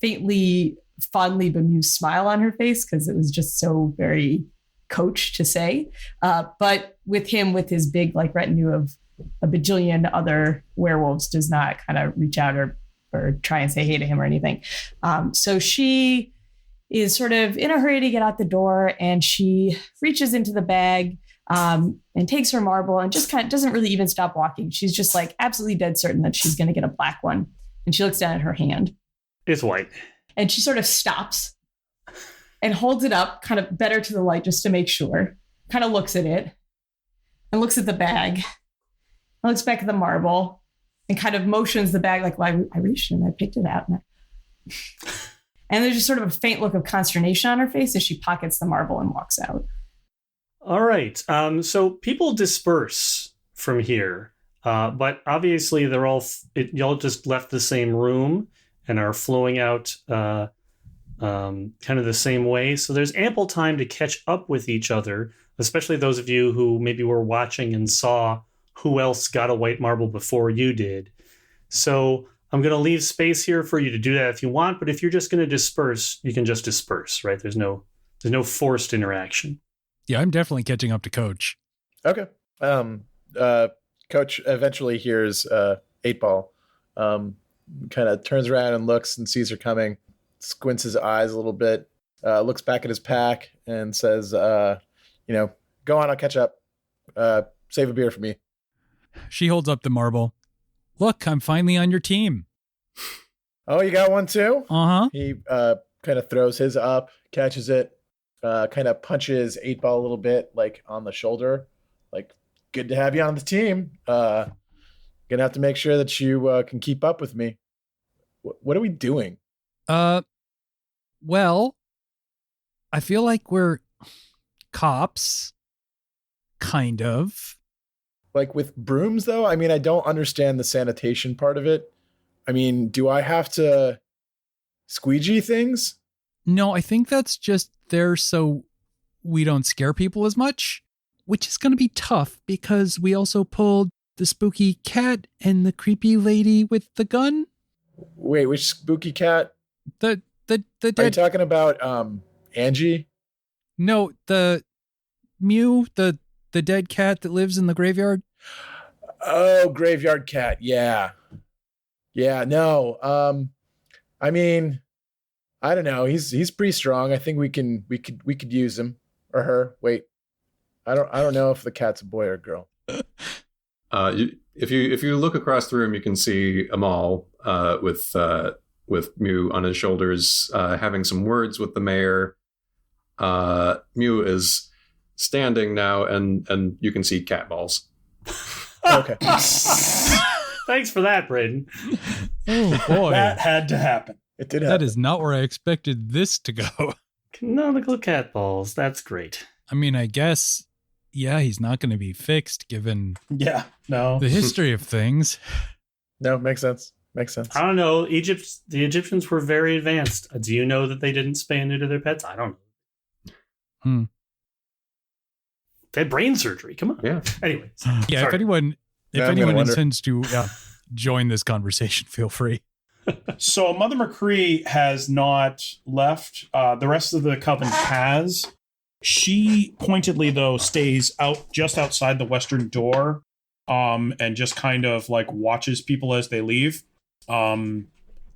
faintly, fondly bemused smile on her face because it was just so very Coach to say. But with him, with his big retinue of a bajillion other werewolves, does not kind of reach out or try and say hey to him or anything. So she is sort of in a hurry to get out the door, and she reaches into the bag and takes her marble and just kind of doesn't really even stop walking. She's just absolutely dead certain that she's going to get a black one. And she looks down at her hand. It's white. And she sort of stops and holds it up kind of better to the light just to make sure, kind of looks at it and looks at the bag and looks back at the marble and kind of motions the bag well, I reached and I picked it out. And there's just sort of a faint look of consternation on her face as she pockets the marble and walks out. All right. So people disperse from here, but obviously they're y'all just left the same room and are flowing out kind of the same way. So there's ample time to catch up with each other, especially those of you who maybe were watching and saw who else got a white marble before you did. So I'm going to leave space here for you to do that if you want, but if you're just going to disperse, you can just disperse, right? There's no forced interaction. Yeah, I'm definitely catching up to Coach. Okay. Coach eventually hears 8-Ball, kind of turns around and looks and sees her coming, squints his eyes a little bit, looks back at his pack and says, go on, I'll catch up. Save a beer for me. She holds up the marble. Look, I'm finally on your team. Oh, you got one too? Uh-huh. He kind of throws his up, catches it, kind of punches 8-Ball a little bit, like on the shoulder. Like, good to have you on the team. Gonna have to make sure that you can keep up with me. What are we doing? Well, I feel like we're cops. Kind of. Like with brooms, though? I mean, I don't understand the sanitation part of it. I mean, do I have to squeegee things? No, I think that's just there so we don't scare people as much, which is going to be tough because we also pulled the spooky cat and the creepy lady with the gun. Wait, which spooky cat? The Are you dead. talking about Angie? No, the Mew, the dead cat that lives in the graveyard. Oh, graveyard cat. Yeah. Yeah, no. I mean, I don't know. He's pretty strong. I think we could use him or her. Wait. I don't know if the cat's a boy or a girl. If you look across the room, you can see Amal with Mew on his shoulders, having some words with the mayor. Mew is standing now, and you can see cat balls. Okay. Thanks for that, Braden. Oh boy, That had to happen. It did happen. that is not where I expected this to go. Canonical cat balls. That's great. I mean, I guess, yeah, he's not going to be fixed given Yeah, no. the history of things. No, makes sense. Makes sense. I don't know. The Egyptians were very advanced. Do you know that they didn't spay and neuter their pets? I don't know. They had brain surgery. Come on. Yeah. Anyway. Yeah, sorry. if anyone Yeah, I'm gonna wonder. intends to join this conversation, feel free. So Mother McCree has not left. The rest of the coven has. She pointedly, though, stays out just outside the western door, and just kind of like watches people as they leave.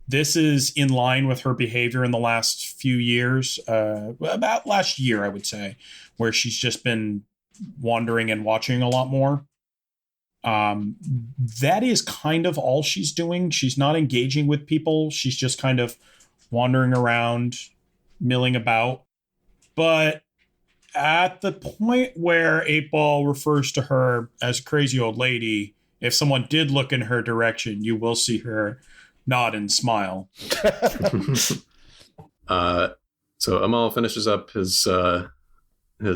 This is in line with her behavior in the last few years, about last year, I would say, where she's just been wandering and watching a lot more. That is kind of all she's doing. She's not engaging with people. She's just kind of wandering around, milling about. But at the point where 8-Ball refers to her as a crazy old lady, if someone did look in her direction, you will see her nod and smile. So Amal finishes up his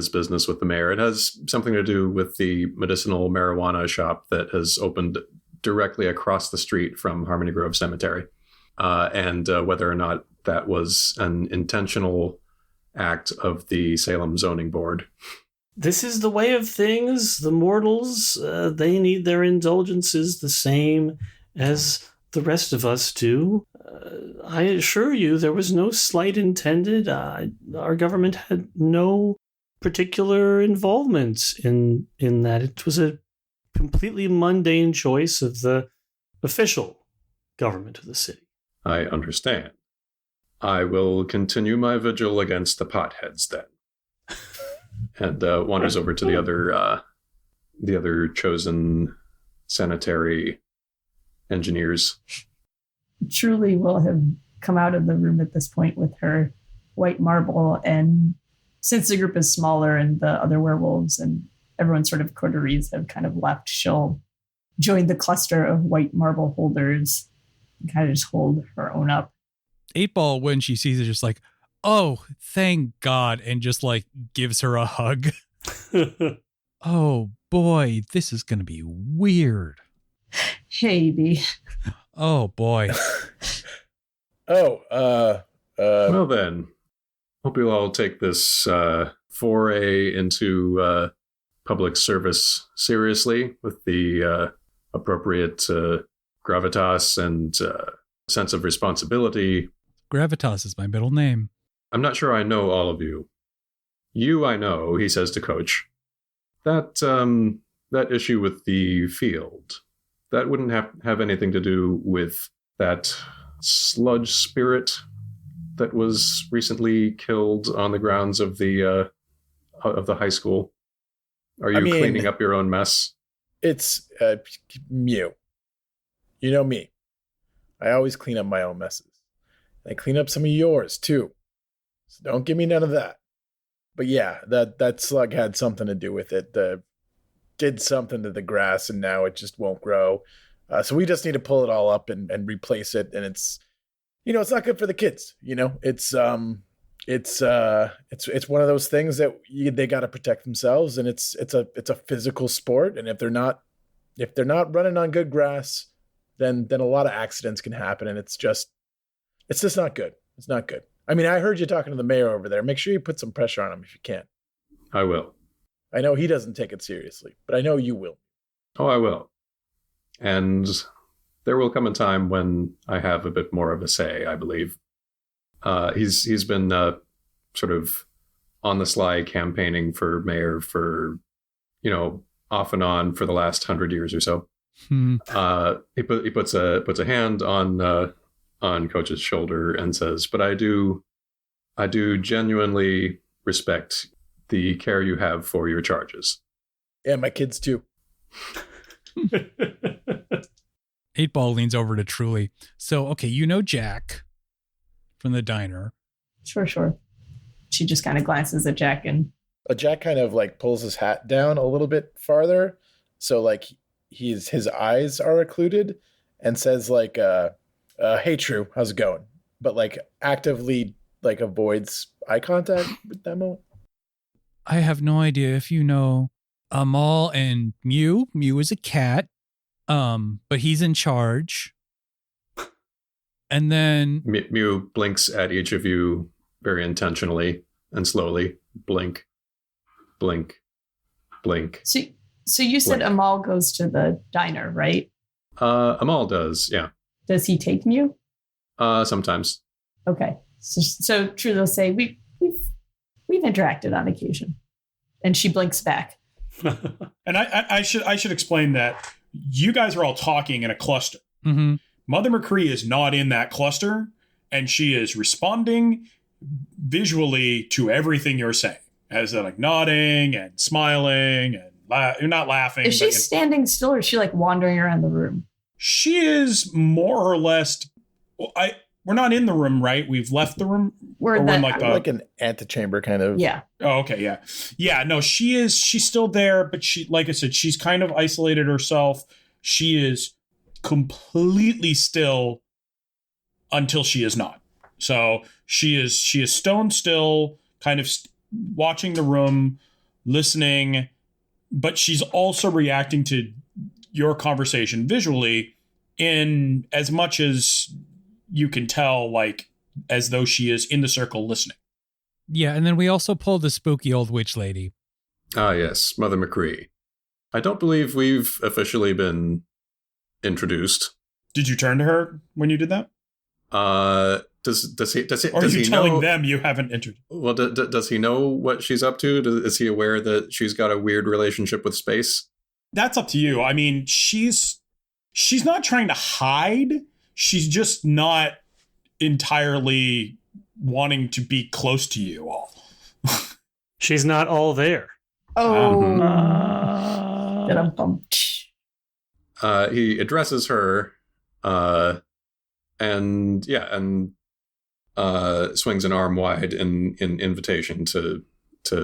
business with the mayor. It has something to do with the medicinal marijuana shop that has opened directly across the street from Harmony Grove Cemetery, and whether or not that was an intentional act of the Salem Zoning Board. This is the way of things. The mortals, they need their indulgences the same as the rest of us do. I assure you, there was no slight intended. Our government had no particular involvement in that. It was a completely mundane choice of the official government of the city. I understand. I will continue my vigil against the potheads then. And wanders over to the other chosen sanitary engineers. Truly will have come out of the room at this point with her white marble, and since the group is smaller and the other werewolves and everyone's sort of coteries have kind of left, she'll join the cluster of white marble holders and kind of just hold her own up. 8-Ball, when she sees it, just like, oh, thank God, and just like gives her a hug. Oh boy, this is going to be weird. Maybe. Oh boy. Well then, hope you'll all take this foray into public service seriously with the appropriate gravitas and sense of responsibility. Gravitas is my middle name. I'm not sure I know all of you. You I know, he says to Coach. That issue with the field, that wouldn't have anything to do with that sludge spirit that was recently killed on the grounds of the high school. Are you cleaning up your own mess? It's Mew. You know me. I always clean up my own messes. I clean up some of yours, too. So don't give me none of that. But yeah, that slug had something to do with it. Did something to the grass, and now it just won't grow. So we just need to pull it all up and replace it. And it's, it's not good for the kids. It's one of those things that they got to protect themselves, and it's a physical sport. And if they're not running on good grass, then a lot of accidents can happen, and it's just not good. It's not good. I mean, I heard you talking to the mayor over there. Make sure you put some pressure on him if you can. I will. I know he doesn't take it seriously, but I know you will. Oh, I will. And there will come a time when I have a bit more of a say, I believe. He's been sort of on the sly campaigning for mayor for, off and on for the last 100 years or so. He puts a hand on Coach's shoulder and says, "But I do genuinely respect the care you have for your charges." Yeah, my kids too. 8-Ball leans over to Truly. So, okay, Jack from the diner. Sure. She just kind of glances at Jack, and Jack kind of like pulls his hat down a little bit farther, so like his eyes are occluded, and says like, "Hey, True, how's it going?" But like actively like avoids eye contact with that moment. I have no idea if you know Amal and Mew. Mew is a cat, but he's in charge. And then Mew blinks at each of you very intentionally and slowly. Blink, blink, blink. So you said Blink. Amal goes to the diner, right? Amal does, yeah. Does he take Mew? Sometimes. Okay. So True, they'll say we've interacted on occasion, and she blinks back. And I should explain that you guys are all talking in a cluster. Mm-hmm. Mother McCree is not in that cluster, and she is responding visually to everything you're saying, as like nodding and smiling and you're not laughing. Is she standing still, or is she like wandering around the room? She is more or less. We're not in the room, right? We've left the room. We're in like an antechamber kind of. Yeah. Oh, okay, yeah. Yeah, no, she's still there, but she, like I said, she's kind of isolated herself. She is completely still until she is not. So she is stone still, kind of watching the room, listening, but she's also reacting to your conversation visually in as much as you can tell, like, as though she is in the circle listening. Yeah, and then we also pulled the spooky old witch lady. Ah, yes, Mother McCree. I don't believe we've officially been introduced. Did you turn to her when you did that? Does he? Or are you he telling know, them you haven't entered? Well, does he know what she's up to? Is he aware that she's got a weird relationship with space? That's up to you. I mean, she's not trying to hide. She's just not entirely wanting to be close to you all. She's not all there. Oh. He addresses her, and swings an arm wide in invitation to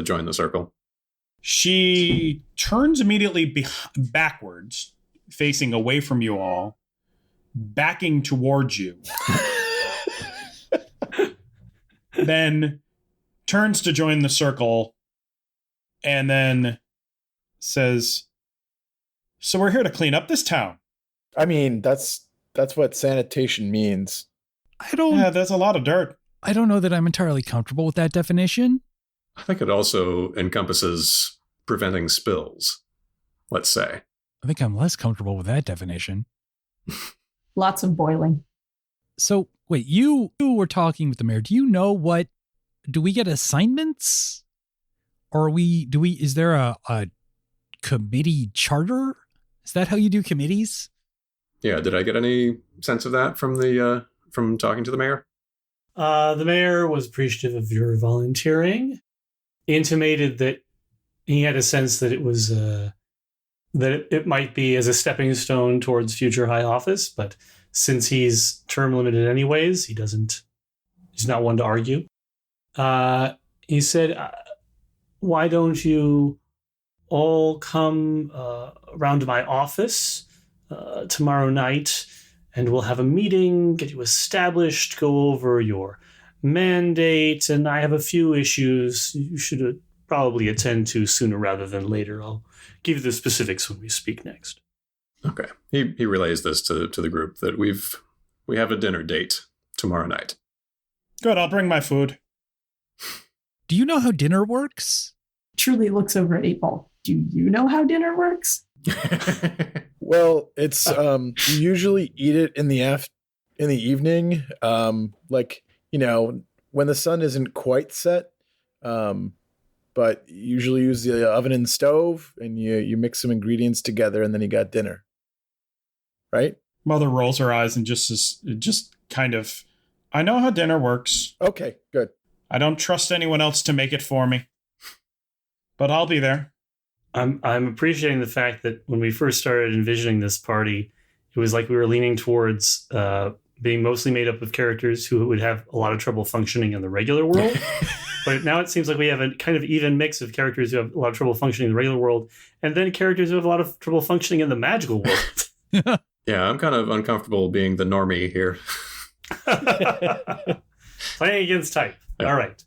join the circle. She turns immediately backwards, facing away from you all, backing towards you. Then turns to join the circle and then says, "So we're here to clean up this town." I mean, that's what sanitation means. Yeah, there's a lot of dirt. I don't know that I'm entirely comfortable with that definition. I think it also encompasses preventing spills, let's say. I think I'm less comfortable with that definition. Lots of boiling. So, wait, you were talking with the mayor. Do you know do we get assignments? Or is there a committee charter? Is that how you do committees? Yeah, did I get any sense of that from talking to the mayor? The mayor was appreciative of your volunteering, intimated that he had a sense that it was that it might be as a stepping stone towards future high office, but since he's term limited anyways, he's not one to argue. He said, why don't you all come around to my office tomorrow night, and we'll have a meeting, get you established, go over your mandate, and I have a few issues you should probably attend to sooner rather than later. I'll give you the specifics when we speak next. Okay. He relays this to the group that we have a dinner date tomorrow night. Good, I'll bring my food. Do you know how dinner works? Truly looks over at 8-Ball. Do you know how dinner works? Well, it's you usually eat it in the evening, like, you know, when the sun isn't quite set. But you usually use the oven and stove, and you mix some ingredients together, and then you got dinner. Right? Mother rolls her eyes and just kind of, I know how dinner works. Okay, good. I don't trust anyone else to make it for me, but I'll be there. I'm appreciating the fact that when we first started envisioning this party, it was like we were leaning towards being mostly made up of characters who would have a lot of trouble functioning in the regular world. But now it seems like we have a kind of even mix of characters who have a lot of trouble functioning in the regular world, and then characters who have a lot of trouble functioning in the magical world. Yeah, I'm kind of uncomfortable being the normie here. Playing against type. All right.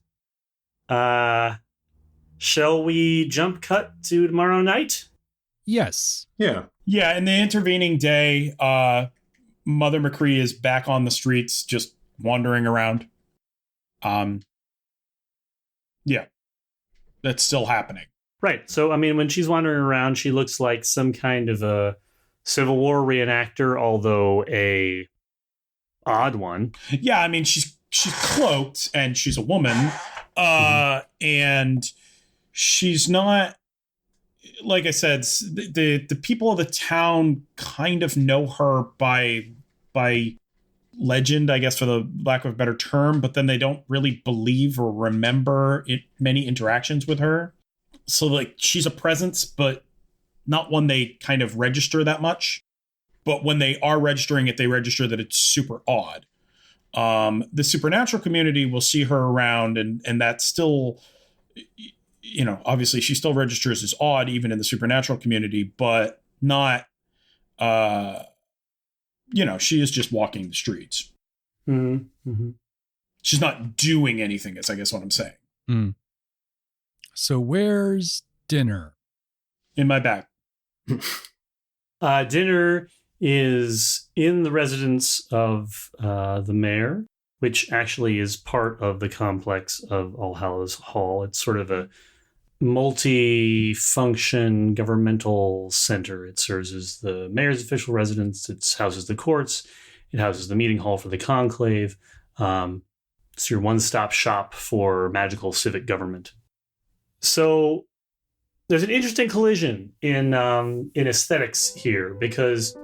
Shall we jump cut to tomorrow night? Yes. Yeah. Yeah, in the intervening day, Mother McCree is back on the streets, just wandering around. Yeah, that's still happening. Right. So, I mean, when she's wandering around, she looks like some kind of a Civil War reenactor, although a odd one. Yeah, I mean, she's cloaked and she's a woman, and she's not. Like I said, the people of the town kind of know her by legend, I guess, for the lack of a better term, but then they don't really believe or remember many interactions with her. So, like, she's a presence, but not one they kind of register that much. But when they are registering it, they register that it's super odd. The supernatural community will see her around, and that's still, you know, obviously she still registers as odd even in the supernatural community, but not, you know, she is just walking the streets. Mm-hmm. She's not doing anything, is I guess what I'm saying. Mm. So where's dinner? In my bag. Dinner is in the residence of the mayor, which actually is part of the complex of All Hallows Hall. It's sort of a multi-function governmental center. It serves as the mayor's official residence. It houses the courts. It houses the meeting hall for the conclave. It's your one-stop shop for magical civic government. So there's an interesting collision in aesthetics here, because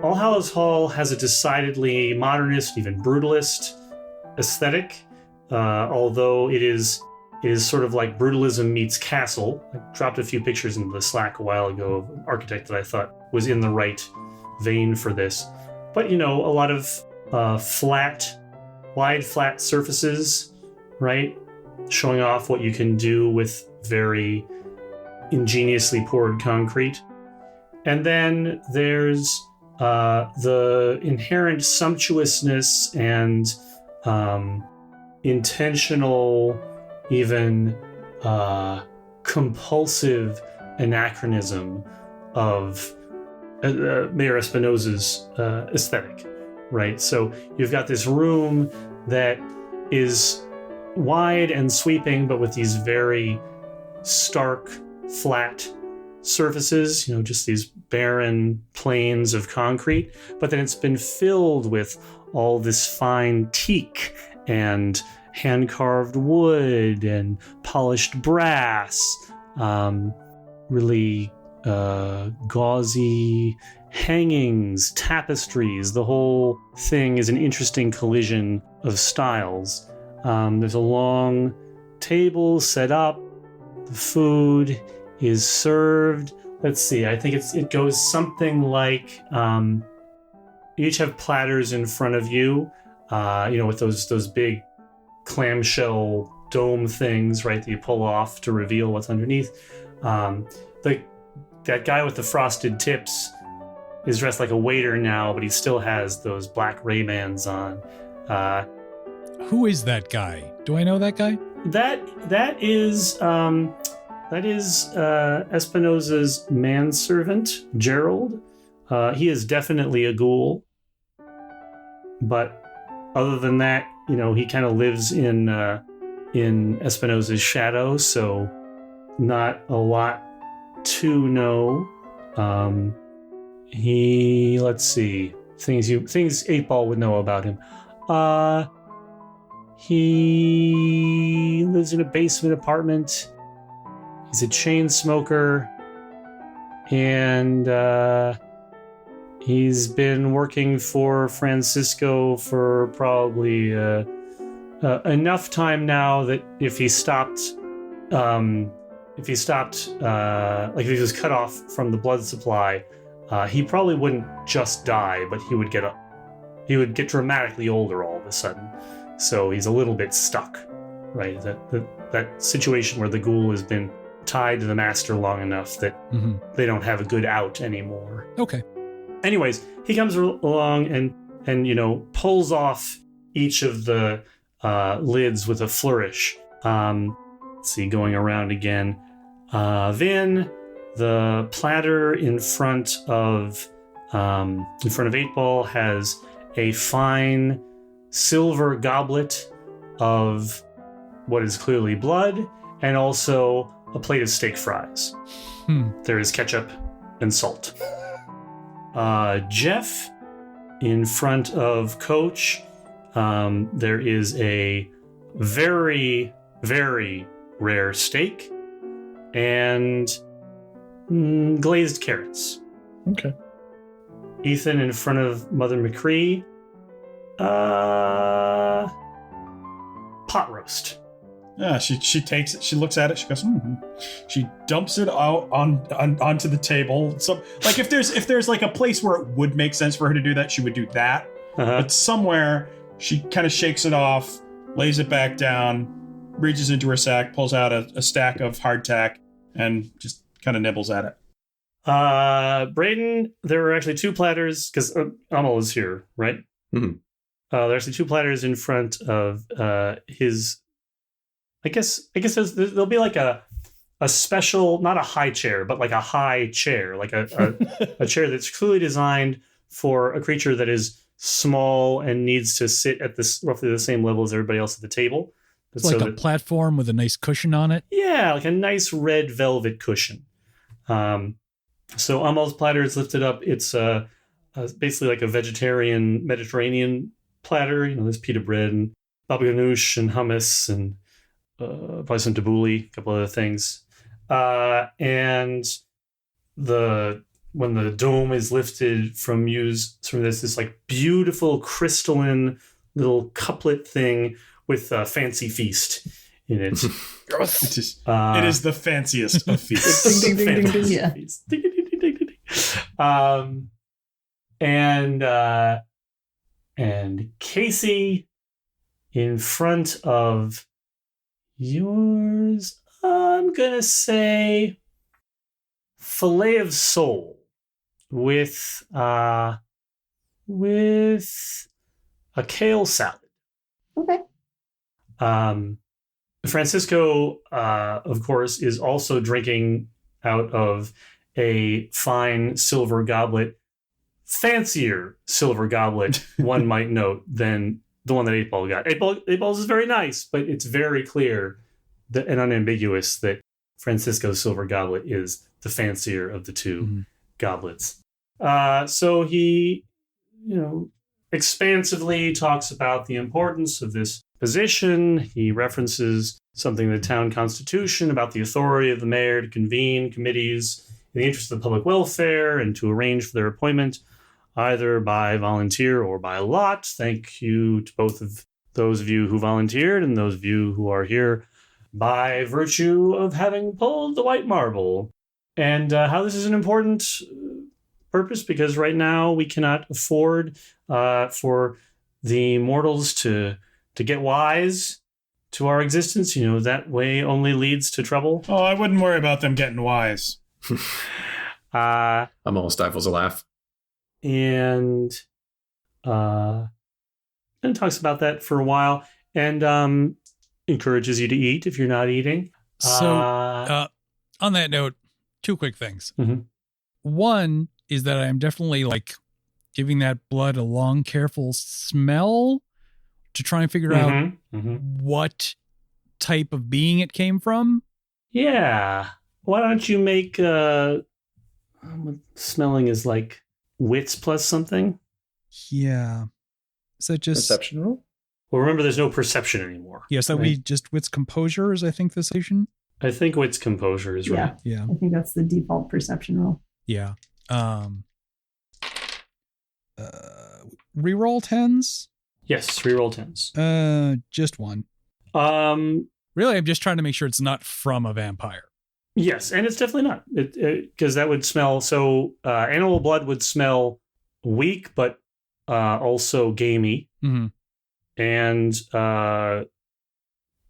All Hallows Hall has a decidedly modernist, even brutalist aesthetic, although it is sort of like brutalism meets castle. I dropped a few pictures in the Slack a while ago of an architect that I thought was in the right vein for this. But, you know, a lot of wide flat surfaces, right? Showing off what you can do with very ingeniously poured concrete. And then there's the inherent sumptuousness and intentional, even compulsive anachronism of Mayor Espinosa's aesthetic, right? So you've got this room that is wide and sweeping, but with these very stark, flat surfaces, you know, just these barren plains of concrete. But then it's been filled with all this fine teak and hand-carved wood and polished brass, really gauzy hangings, tapestries. The whole thing is an interesting collision of styles. There's a long table set up. The food is served let's see. I think it goes something like you each have platters in front of you, with those big clamshell dome things, right, that you pull off to reveal what's underneath. That guy with the frosted tips is dressed like a waiter now, but he still has those black Ray-Bans on. Who is that guy? Do I know that guy? That is Espinosa's manservant, Gerald. He is definitely a ghoul, but other than that, he kind of lives in Espinosa's shadow, so not a lot to know. Let's see, things 8-Ball would know about him. He lives in a basement apartment. He's a chain smoker, and he's been working for Francisco for probably enough time now that if he was cut off from the blood supply, he probably wouldn't just die, but he would get dramatically older all of a sudden. So he's a little bit stuck, right? That situation where the ghoul has been tied to the master long enough that they don't have a good out anymore. Okay. Anyways, he comes along and pulls off each of the lids with a flourish. Let's see, going around again. Then the platter in front of 8-Ball has a fine silver goblet of what is clearly blood, and also a plate of steak fries. There is ketchup and salt. Jeff, in front of Coach, there is a very, very rare steak and glazed carrots. Okay. Ethan, in front of Mother McCree, pot roast. Yeah, she takes it, she looks at it, she goes, she dumps it out onto the table. So, like, if there's like a place where it would make sense for her to do that, she would do that. But somewhere, she kind of shakes it off, lays it back down, reaches into her sack, pulls out a stack of hardtack, and just kind of nibbles at it. Braden, there were actually two platters, because Amal is here, right? Mm-hmm. There are actually two platters in front of his... I guess there'll be like a special, not a high chair, but like a high chair, like a chair that's clearly designed for a creature that is small and needs to sit at this roughly the same level as everybody else at the table. It's like a platform with a nice cushion on it. Yeah, like a nice red velvet cushion. So Amal's platter is lifted up. It's basically like a vegetarian Mediterranean platter. There's pita bread and baba ganoush and hummus and probably some tabbouleh, a couple other things. And when the dome is lifted from this like beautiful crystalline little couplet thing with a fancy feast in it. It is the fanciest of feasts. Ding, ding, ding, ding, ding. Yeah. Ding, ding, ding, ding, ding, ding. And Kacey, in front of yours, I'm gonna say fillet of sole with a kale salad. Okay. Francisco, of course, is also drinking out of a fine silver goblet, fancier silver goblet, one might note, than the one that 8-Ball got. 8-Ball's is very nice, but it's very clear and unambiguous that Francisco's silver goblet is the fancier of the two goblets. So he, expansively talks about the importance of this position. He references something in the town constitution about the authority of the mayor to convene committees in the interest of the public welfare and to arrange for their appointment either by volunteer or by lot. Thank you to both of those of you who volunteered and those of you who are here by virtue of having pulled the white marble. and how this is an important purpose, because right now we cannot afford for the mortals to get wise to our existence. That way only leads to trouble. Oh, I wouldn't worry about them getting wise. Amal stifles a laugh. And talks about that for a while, and encourages you to eat if you're not eating. So, on that note, 2 quick things. Mm-hmm. One is that I am definitely giving that blood a long, careful smell to try and figure out what type of being it came from. Yeah. Why don't you make smelling is like wits plus something? Yeah. Is that just perception roll? Well, remember, there's no perception anymore. Yes, that we just wits composure is, I think, the station. I think wits composure is right. Yeah. I think that's the default perception roll. Yeah. Reroll 10s? Yes, reroll 10s. Just one. Really, I'm just trying to make sure it's not from a vampire. Yes, and it's definitely not, because that would smell. So animal blood would smell weak, but also gamey. Mm-hmm. And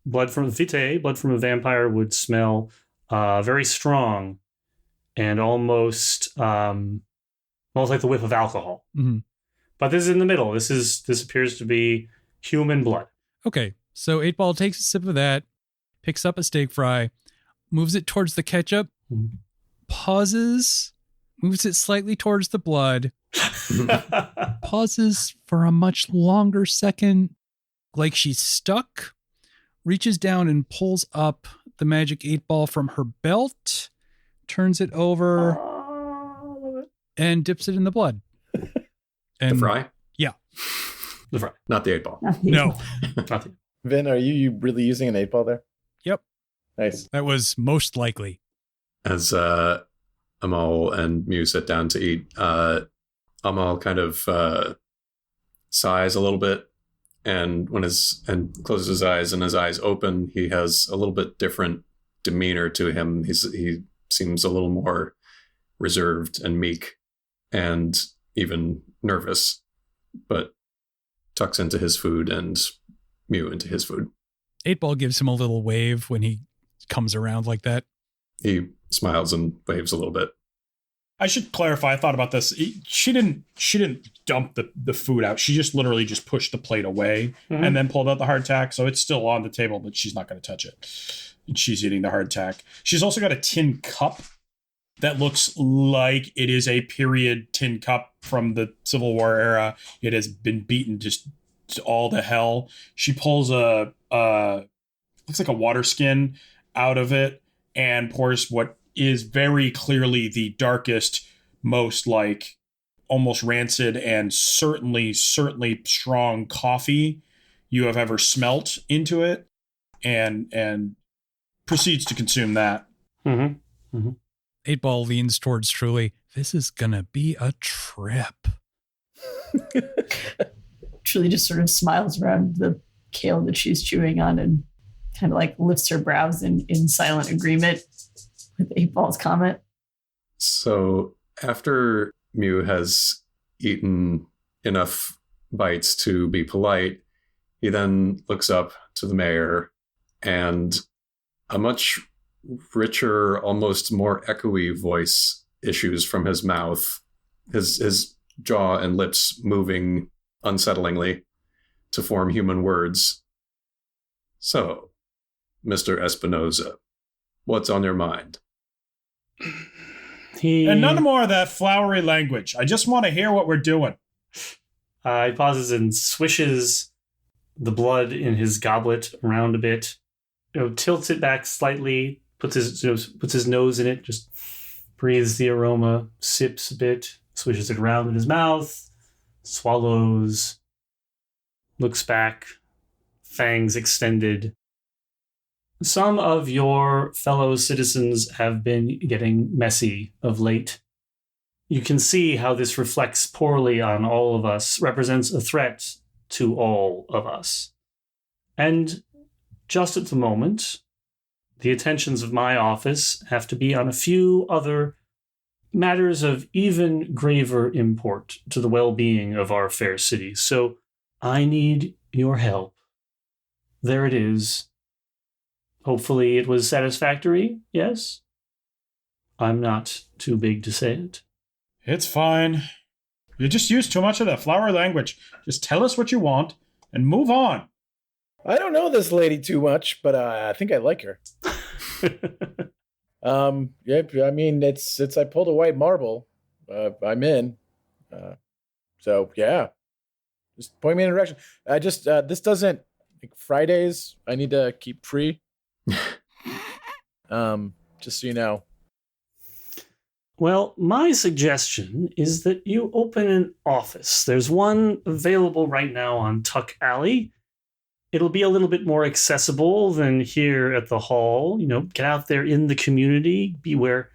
blood from Tiede, blood from a vampire, would smell very strong and almost like the whiff of alcohol. Mm-hmm. But this is in the middle. This appears to be human blood. Okay, so 8-Ball takes a sip of that, picks up a steak fry, moves it towards the ketchup, pauses, moves it slightly towards the blood, pauses for a much longer second, like she's stuck, reaches down and pulls up the magic 8-Ball from her belt, turns it over, and dips it in the blood. And the fry? Yeah. The fry. Not the 8-Ball. No. Not the... Vin, are you really using an 8-Ball there? Yep. Nice. That was most likely. As Amal and Mew sit down to eat, Amal kind of sighs a little bit, and closes his eyes, and his eyes open. He has a little bit different demeanor to him. He seems a little more reserved and meek, and even nervous, but tucks into his food and Mew into his food. 8-Ball gives him a little wave when he comes around like that. He smiles and waves a little bit. I should clarify. I thought about this. She didn't dump the food out. She just literally just pushed the plate away and then pulled out the hardtack. So it's still on the table, but she's not going to touch it. She's eating the hardtack. She's also got a tin cup that looks like it is a period tin cup from the Civil War era. It has been beaten just to all to hell. She pulls looks like a water skin out of it and pours what is very clearly the darkest, most like almost rancid and certainly strong coffee you have ever smelt into it, and proceeds to consume that. 8-Ball leans towards Truly. This is gonna be a trip. Truly just sort of smiles around the kale that she's chewing on and kind of like lifts her brows in silent agreement with 8-Ball's comment. So after Mew has eaten enough bites to be polite, he then looks up to the mayor, and a much richer, almost more echoey voice issues from his mouth, his jaw and lips moving unsettlingly to form human words. So, Mr. Espinoza, what's on your mind? And none more of that flowery language. I just want to hear what we're doing. He pauses and swishes the blood in his goblet around a bit, tilts it back slightly, puts his nose in it, just breathes the aroma, sips a bit, swishes it around in his mouth, swallows, looks back, fangs extended. Some of your fellow citizens have been getting messy of late. You can see how this reflects poorly on all of us, represents a threat to all of us. And just at the moment, the attentions of my office have to be on a few other matters of even graver import to the well-being of our fair city. So I need your help. There it is. Hopefully it was satisfactory, yes? I'm not too big to say it. It's fine. You just use too much of the flower language. Just tell us what you want and move on. I don't know this lady too much, but I think I like her. Yeah, I mean, it's I pulled a white marble. I'm in. So yeah, just point me in a direction. I just this doesn't like Fridays. I need to keep free. Just so you know. Well, my suggestion is that you open an office. There's one available right now on Tuck Alley. It'll be a little bit more accessible than here at the hall. You know, get out there in the community, be where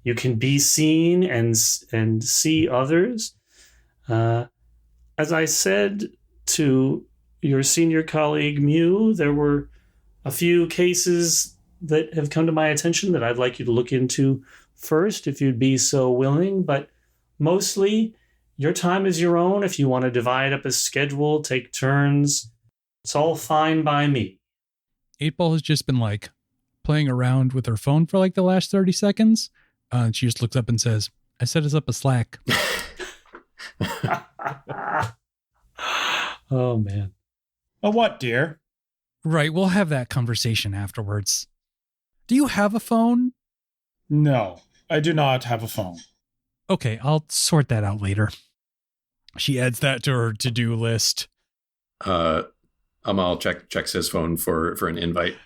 you can be seen and see others. As I said to your senior colleague, Mew, there were a few cases that have come to my attention that I'd like you to look into first, if you'd be so willing. But mostly, your time is your own. If you want to divide up a schedule, take turns, it's all fine by me. 8-Ball has just been like playing around with her phone for like the last 30 seconds. And she just looks up and says, I set us up a Slack. Oh, man. A what, dear? Right, we'll have that conversation afterwards. Do you have a phone? No, I do not have a phone. Okay, I'll sort that out later. She adds that to her to-do list. Amal checks his phone for an invite.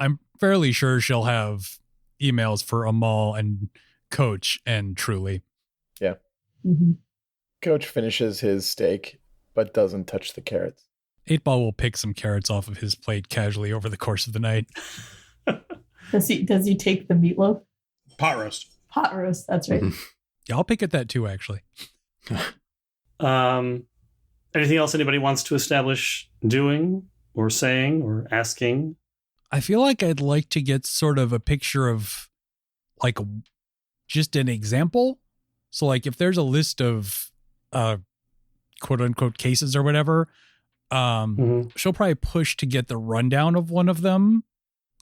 I'm fairly sure she'll have emails for Amal and Coach and Truly. Yeah. Mm-hmm. Coach finishes his steak, but doesn't touch the carrots. 8-Ball will pick some carrots off of his plate casually over the course of the night. Does he take the meatloaf? Pot roast. Pot roast, that's right. Yeah, I'll pick at that too, actually. Anything else anybody wants to establish doing or saying or asking? I feel like I'd like to get sort of a picture of like just an example. So like if there's a list of quote unquote cases or whatever, she'll probably push to get the rundown of one of them.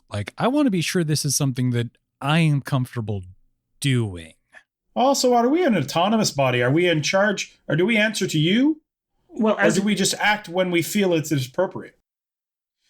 Like, I want to be sure this is something that I am comfortable doing. Also, are we an autonomous body? Are we in charge, or do we answer to you? Well, or do we just act when we feel it is appropriate?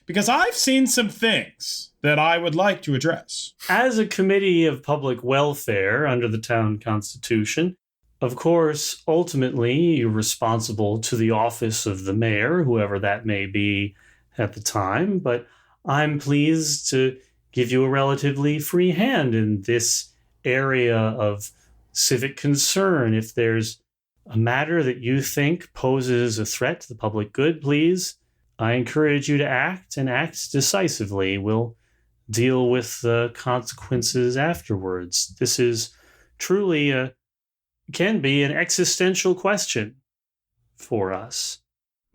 Because I've seen some things that I would like to address. As a committee of public welfare under the town constitution, of course, ultimately, you're responsible to the office of the mayor, whoever that may be at the time, but I'm pleased to give you a relatively free hand in this area of civic concern. If there's a matter that you think poses a threat to the public good, please, I encourage you to act and act decisively. We'll deal with the consequences afterwards. This is truly can be an existential question for us.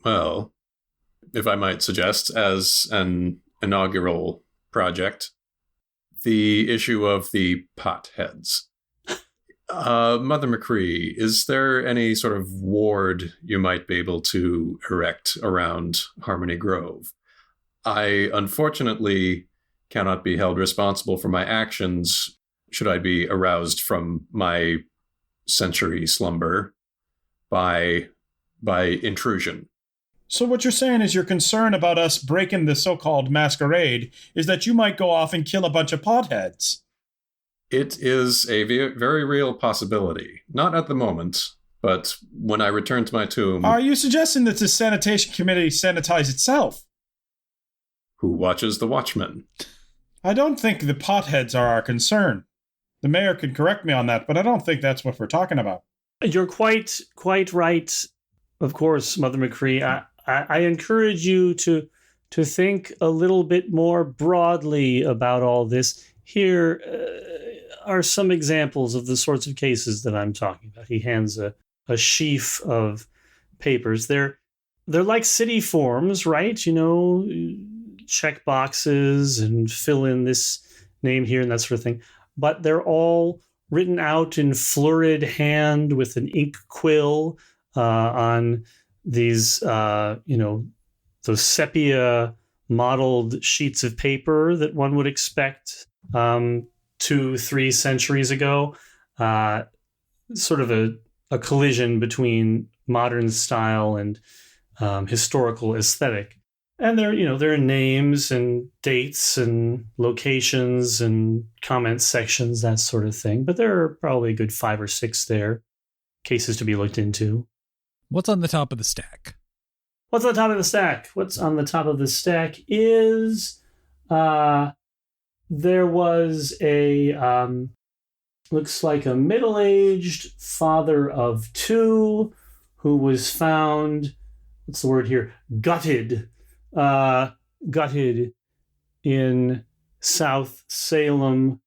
Well, if I might suggest, as an inaugural project, the issue of the potheads. Mother McCree, is there any sort of ward you might be able to erect around Harmony Grove? I unfortunately cannot be held responsible for my actions should I be aroused from my sensory slumber by intrusion. So what you're saying is your concern about us breaking the so-called masquerade is that you might go off and kill a bunch of potheads. It is a very real possibility. Not at the moment, but when I return to my tomb... Are you suggesting that the sanitation committee sanitize itself? Who watches the watchmen? I don't think the potheads are our concern. The mayor can correct me on that, but I don't think that's what we're talking about. You're quite right, of course, Mother McCree. I encourage you to think a little bit more broadly about all this. Here are some examples of the sorts of cases that I'm talking about. He hands a sheaf of papers. They're like city forms, right? You know, check boxes and fill in this name here and that sort of thing. But they're all written out in florid hand with an ink quill on these, those sepia modeled sheets of paper that one would expect 2-3 centuries ago. Sort of a collision between modern style and historical aesthetic. And there are names and dates and locations and comment sections, that sort of thing. But there are probably a good 5 or 6 there, cases to be looked into. What's on the top of the stack? What's on the top of the stack? What's on the top of the stack is there was a looks like a middle-aged father of 2 who was found, what's the word here? Gutted in South Salem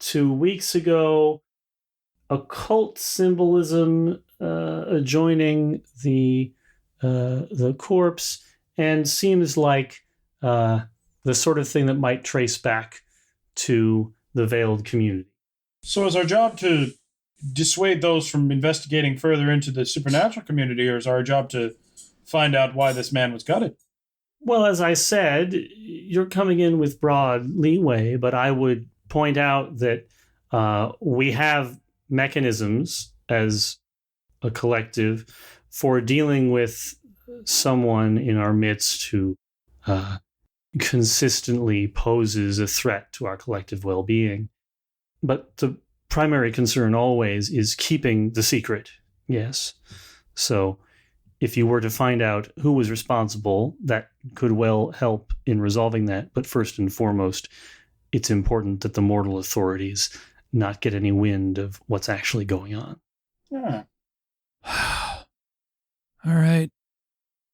2 weeks ago. Occult symbolism adjoining the corpse, and seems like the sort of thing that might trace back to the veiled community. So is our job to dissuade those from investigating further into the supernatural community, or is our job to find out why this man was gutted? Well, as I said, you're coming in with broad leeway, but I would point out that we have mechanisms as a collective for dealing with someone in our midst who consistently poses a threat to our collective well-being. But the primary concern always is keeping the secret, yes. So if you were to find out who was responsible, that could well help in resolving that. But first and foremost, it's important that the mortal authorities not get any wind of what's actually going on. Yeah. All right.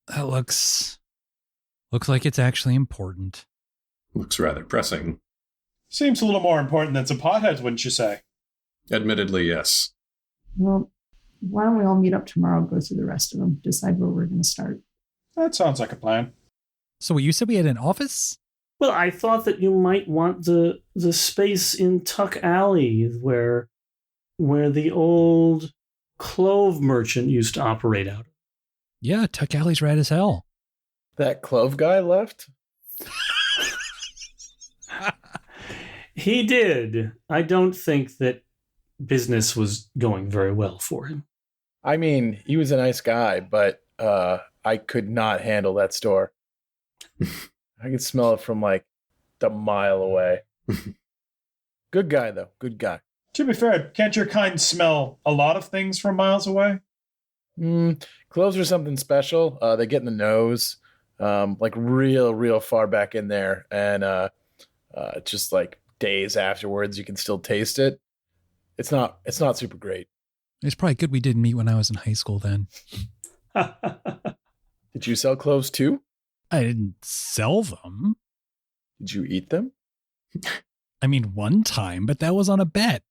That looks like it's actually important. Looks rather pressing. Seems a little more important than some potheads, wouldn't you say? Admittedly, yes. Well, why don't we all meet up tomorrow, go through the rest of them, decide where we're going to start? That sounds like a plan. So what, you said we had an office? Well, I thought that you might want the space in Tuck Alley where the old clove merchant used to operate out of. Yeah, Tuck Alley's rad as hell. That clove guy left? He did. I don't think that business was going very well for him. I mean, he was a nice guy, but I could not handle that store. I could smell it from like a mile away. Good guy, though. Good guy. To be fair, can't your kind smell a lot of things from miles away? Cloves are something special. They get in the nose, like real far back in there. And just like days afterwards, you can still taste it. It's not super great. It's probably good we didn't meet when I was in high school then. Did you sell cloves too? I didn't sell them. Did you eat them? I mean, one time, but that was on a bet.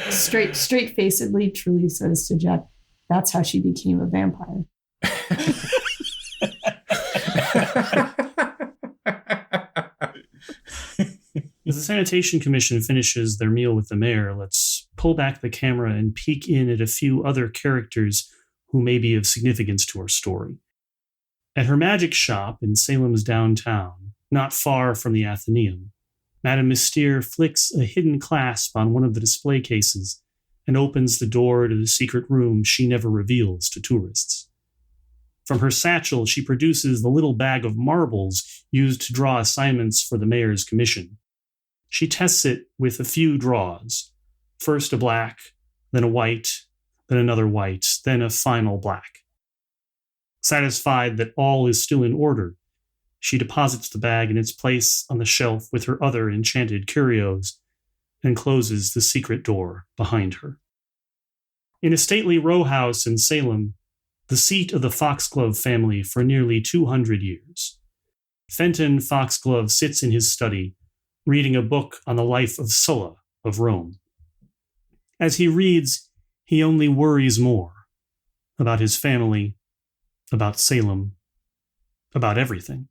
Straight-facedly, Truly says to Jack, that's how she became a vampire. As the Sanitation Commission finishes their meal with the mayor, let's pull back the camera and peek in at a few other characters who may be of significance to our story. At her magic shop in Salem's downtown, not far from the Athenaeum, Madame Mystere flicks a hidden clasp on one of the display cases and opens the door to the secret room she never reveals to tourists. From her satchel, she produces the little bag of marbles used to draw assignments for the mayor's commission. She tests it with a few draws. First a black, then a white, then another white, then a final black. Satisfied that all is still in order, she deposits the bag in its place on the shelf with her other enchanted curios and closes the secret door behind her. In a stately row house in Salem, the seat of the Foxglove family for nearly 200 years, Fenton Foxglove sits in his study, reading a book on the life of Sulla of Rome. As he reads, he only worries more about his family, about Salem, about everything.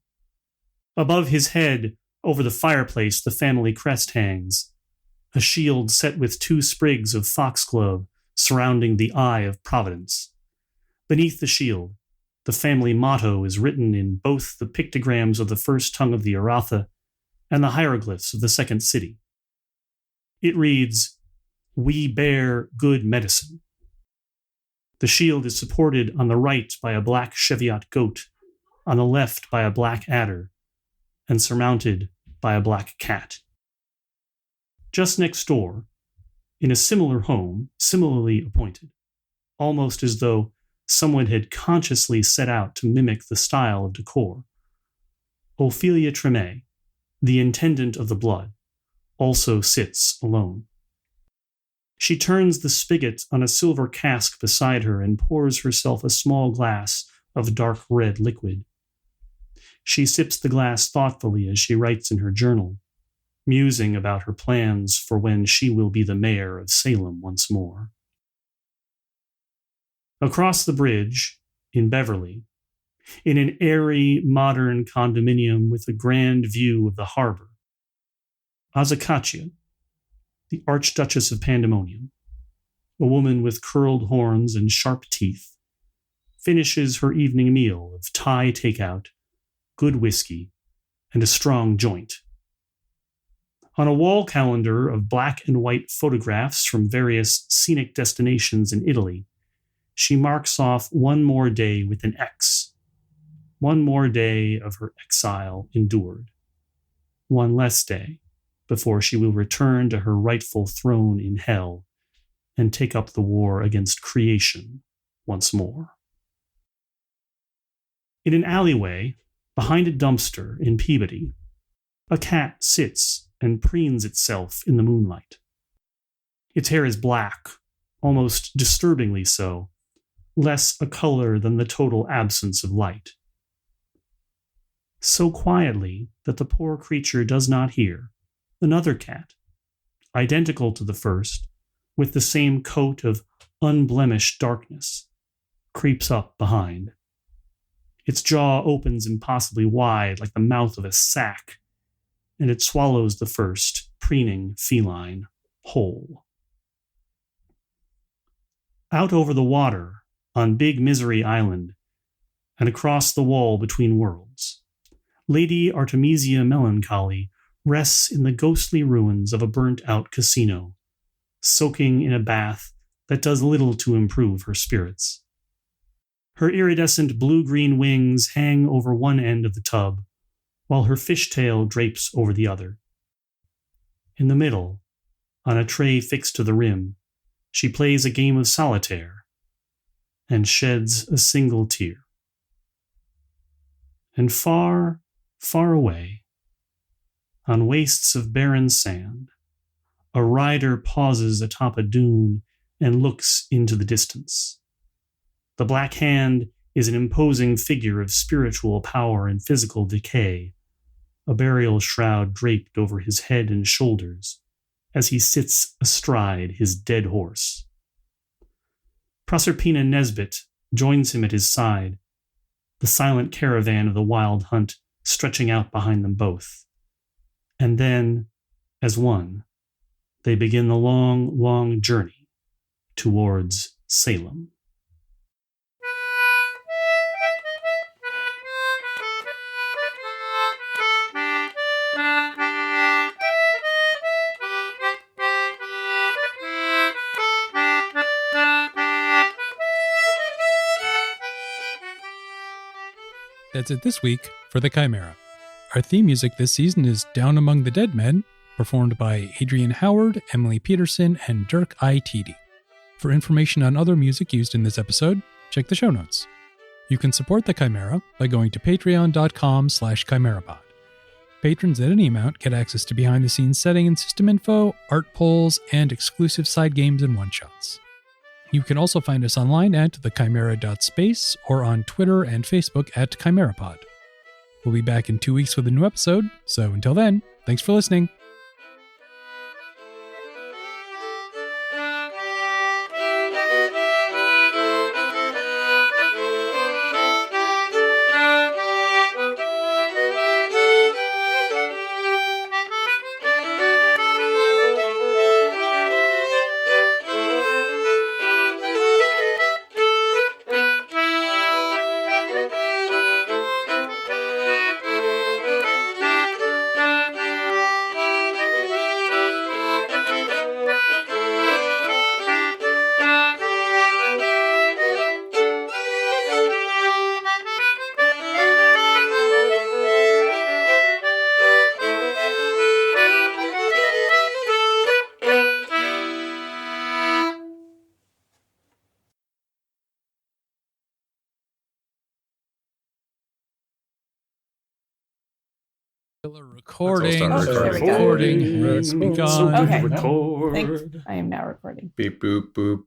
Above his head, over the fireplace, the family crest hangs, a shield set with 2 sprigs of foxglove surrounding the eye of Providence. Beneath the shield, the family motto is written in both the pictograms of the first tongue of the Aratha and the hieroglyphs of the second city. It reads, "We bear good medicine." The shield is supported on the right by a black Cheviot goat, on the left by a black adder, and surmounted by a black cat. Just next door, in a similar home, similarly appointed, almost as though someone had consciously set out to mimic the style of decor, Ophelia Tremay, the intendant of the blood, also sits alone. She turns the spigot on a silver cask beside her and pours herself a small glass of dark red liquid. She sips the glass thoughtfully as she writes in her journal, musing about her plans for when she will be the mayor of Salem once more. Across the bridge, in Beverly, in an airy, modern condominium with a grand view of the harbor, Azacaccia, the Archduchess of Pandemonium, a woman with curled horns and sharp teeth, finishes her evening meal of Thai takeout, good whiskey, and a strong joint. On a wall calendar of black and white photographs from various scenic destinations in Italy, she marks off one more day with an X. One more day of her exile endured. One less day before she will return to her rightful throne in hell and take up the war against creation once more. In an alleyway, behind a dumpster in Peabody, a cat sits and preens itself in the moonlight. Its hair is black, almost disturbingly so, less a color than the total absence of light. So quietly that the poor creature does not hear, another cat, identical to the first, with the same coat of unblemished darkness, creeps up behind. Its jaw opens impossibly wide like the mouth of a sack, and it swallows the first, preening feline whole. Out over the water, on Big Misery Island, and across the wall between worlds, Lady Artemisia Melancholy rests in the ghostly ruins of a burnt-out casino, soaking in a bath that does little to improve her spirits. Her iridescent blue-green wings hang over one end of the tub, while her fishtail drapes over the other. In the middle, on a tray fixed to the rim, she plays a game of solitaire and sheds a single tear. And far, far away, on wastes of barren sand, a rider pauses atop a dune and looks into the distance. The Black Hand is an imposing figure of spiritual power and physical decay, a burial shroud draped over his head and shoulders as he sits astride his dead horse. Proserpina Nesbit joins him at his side, the silent caravan of the wild hunt stretching out behind them both. And then, as one, they begin the long, long journey towards Salem. That's it this week for The Chimera. Our theme music this season is Down Among the Dead Men, performed by Adrienne Howard, Emily Peterson, and Dirk I. Tiede. For information on other music used in this episode, check the show notes. You can support The Chimera by going to patreon.com/chimerapod. Patrons at any amount get access to behind-the-scenes setting and system info, art polls, and exclusive side games and one-shots. You can also find us online at thechimera.space or on Twitter and Facebook at ChimeraPod. We'll be back in 2 weeks with a new episode, so until then, thanks for listening. Recording. Let's all start recording. Recording has begun. Okay. Record. Thanks. I am now recording. Beep boop boop.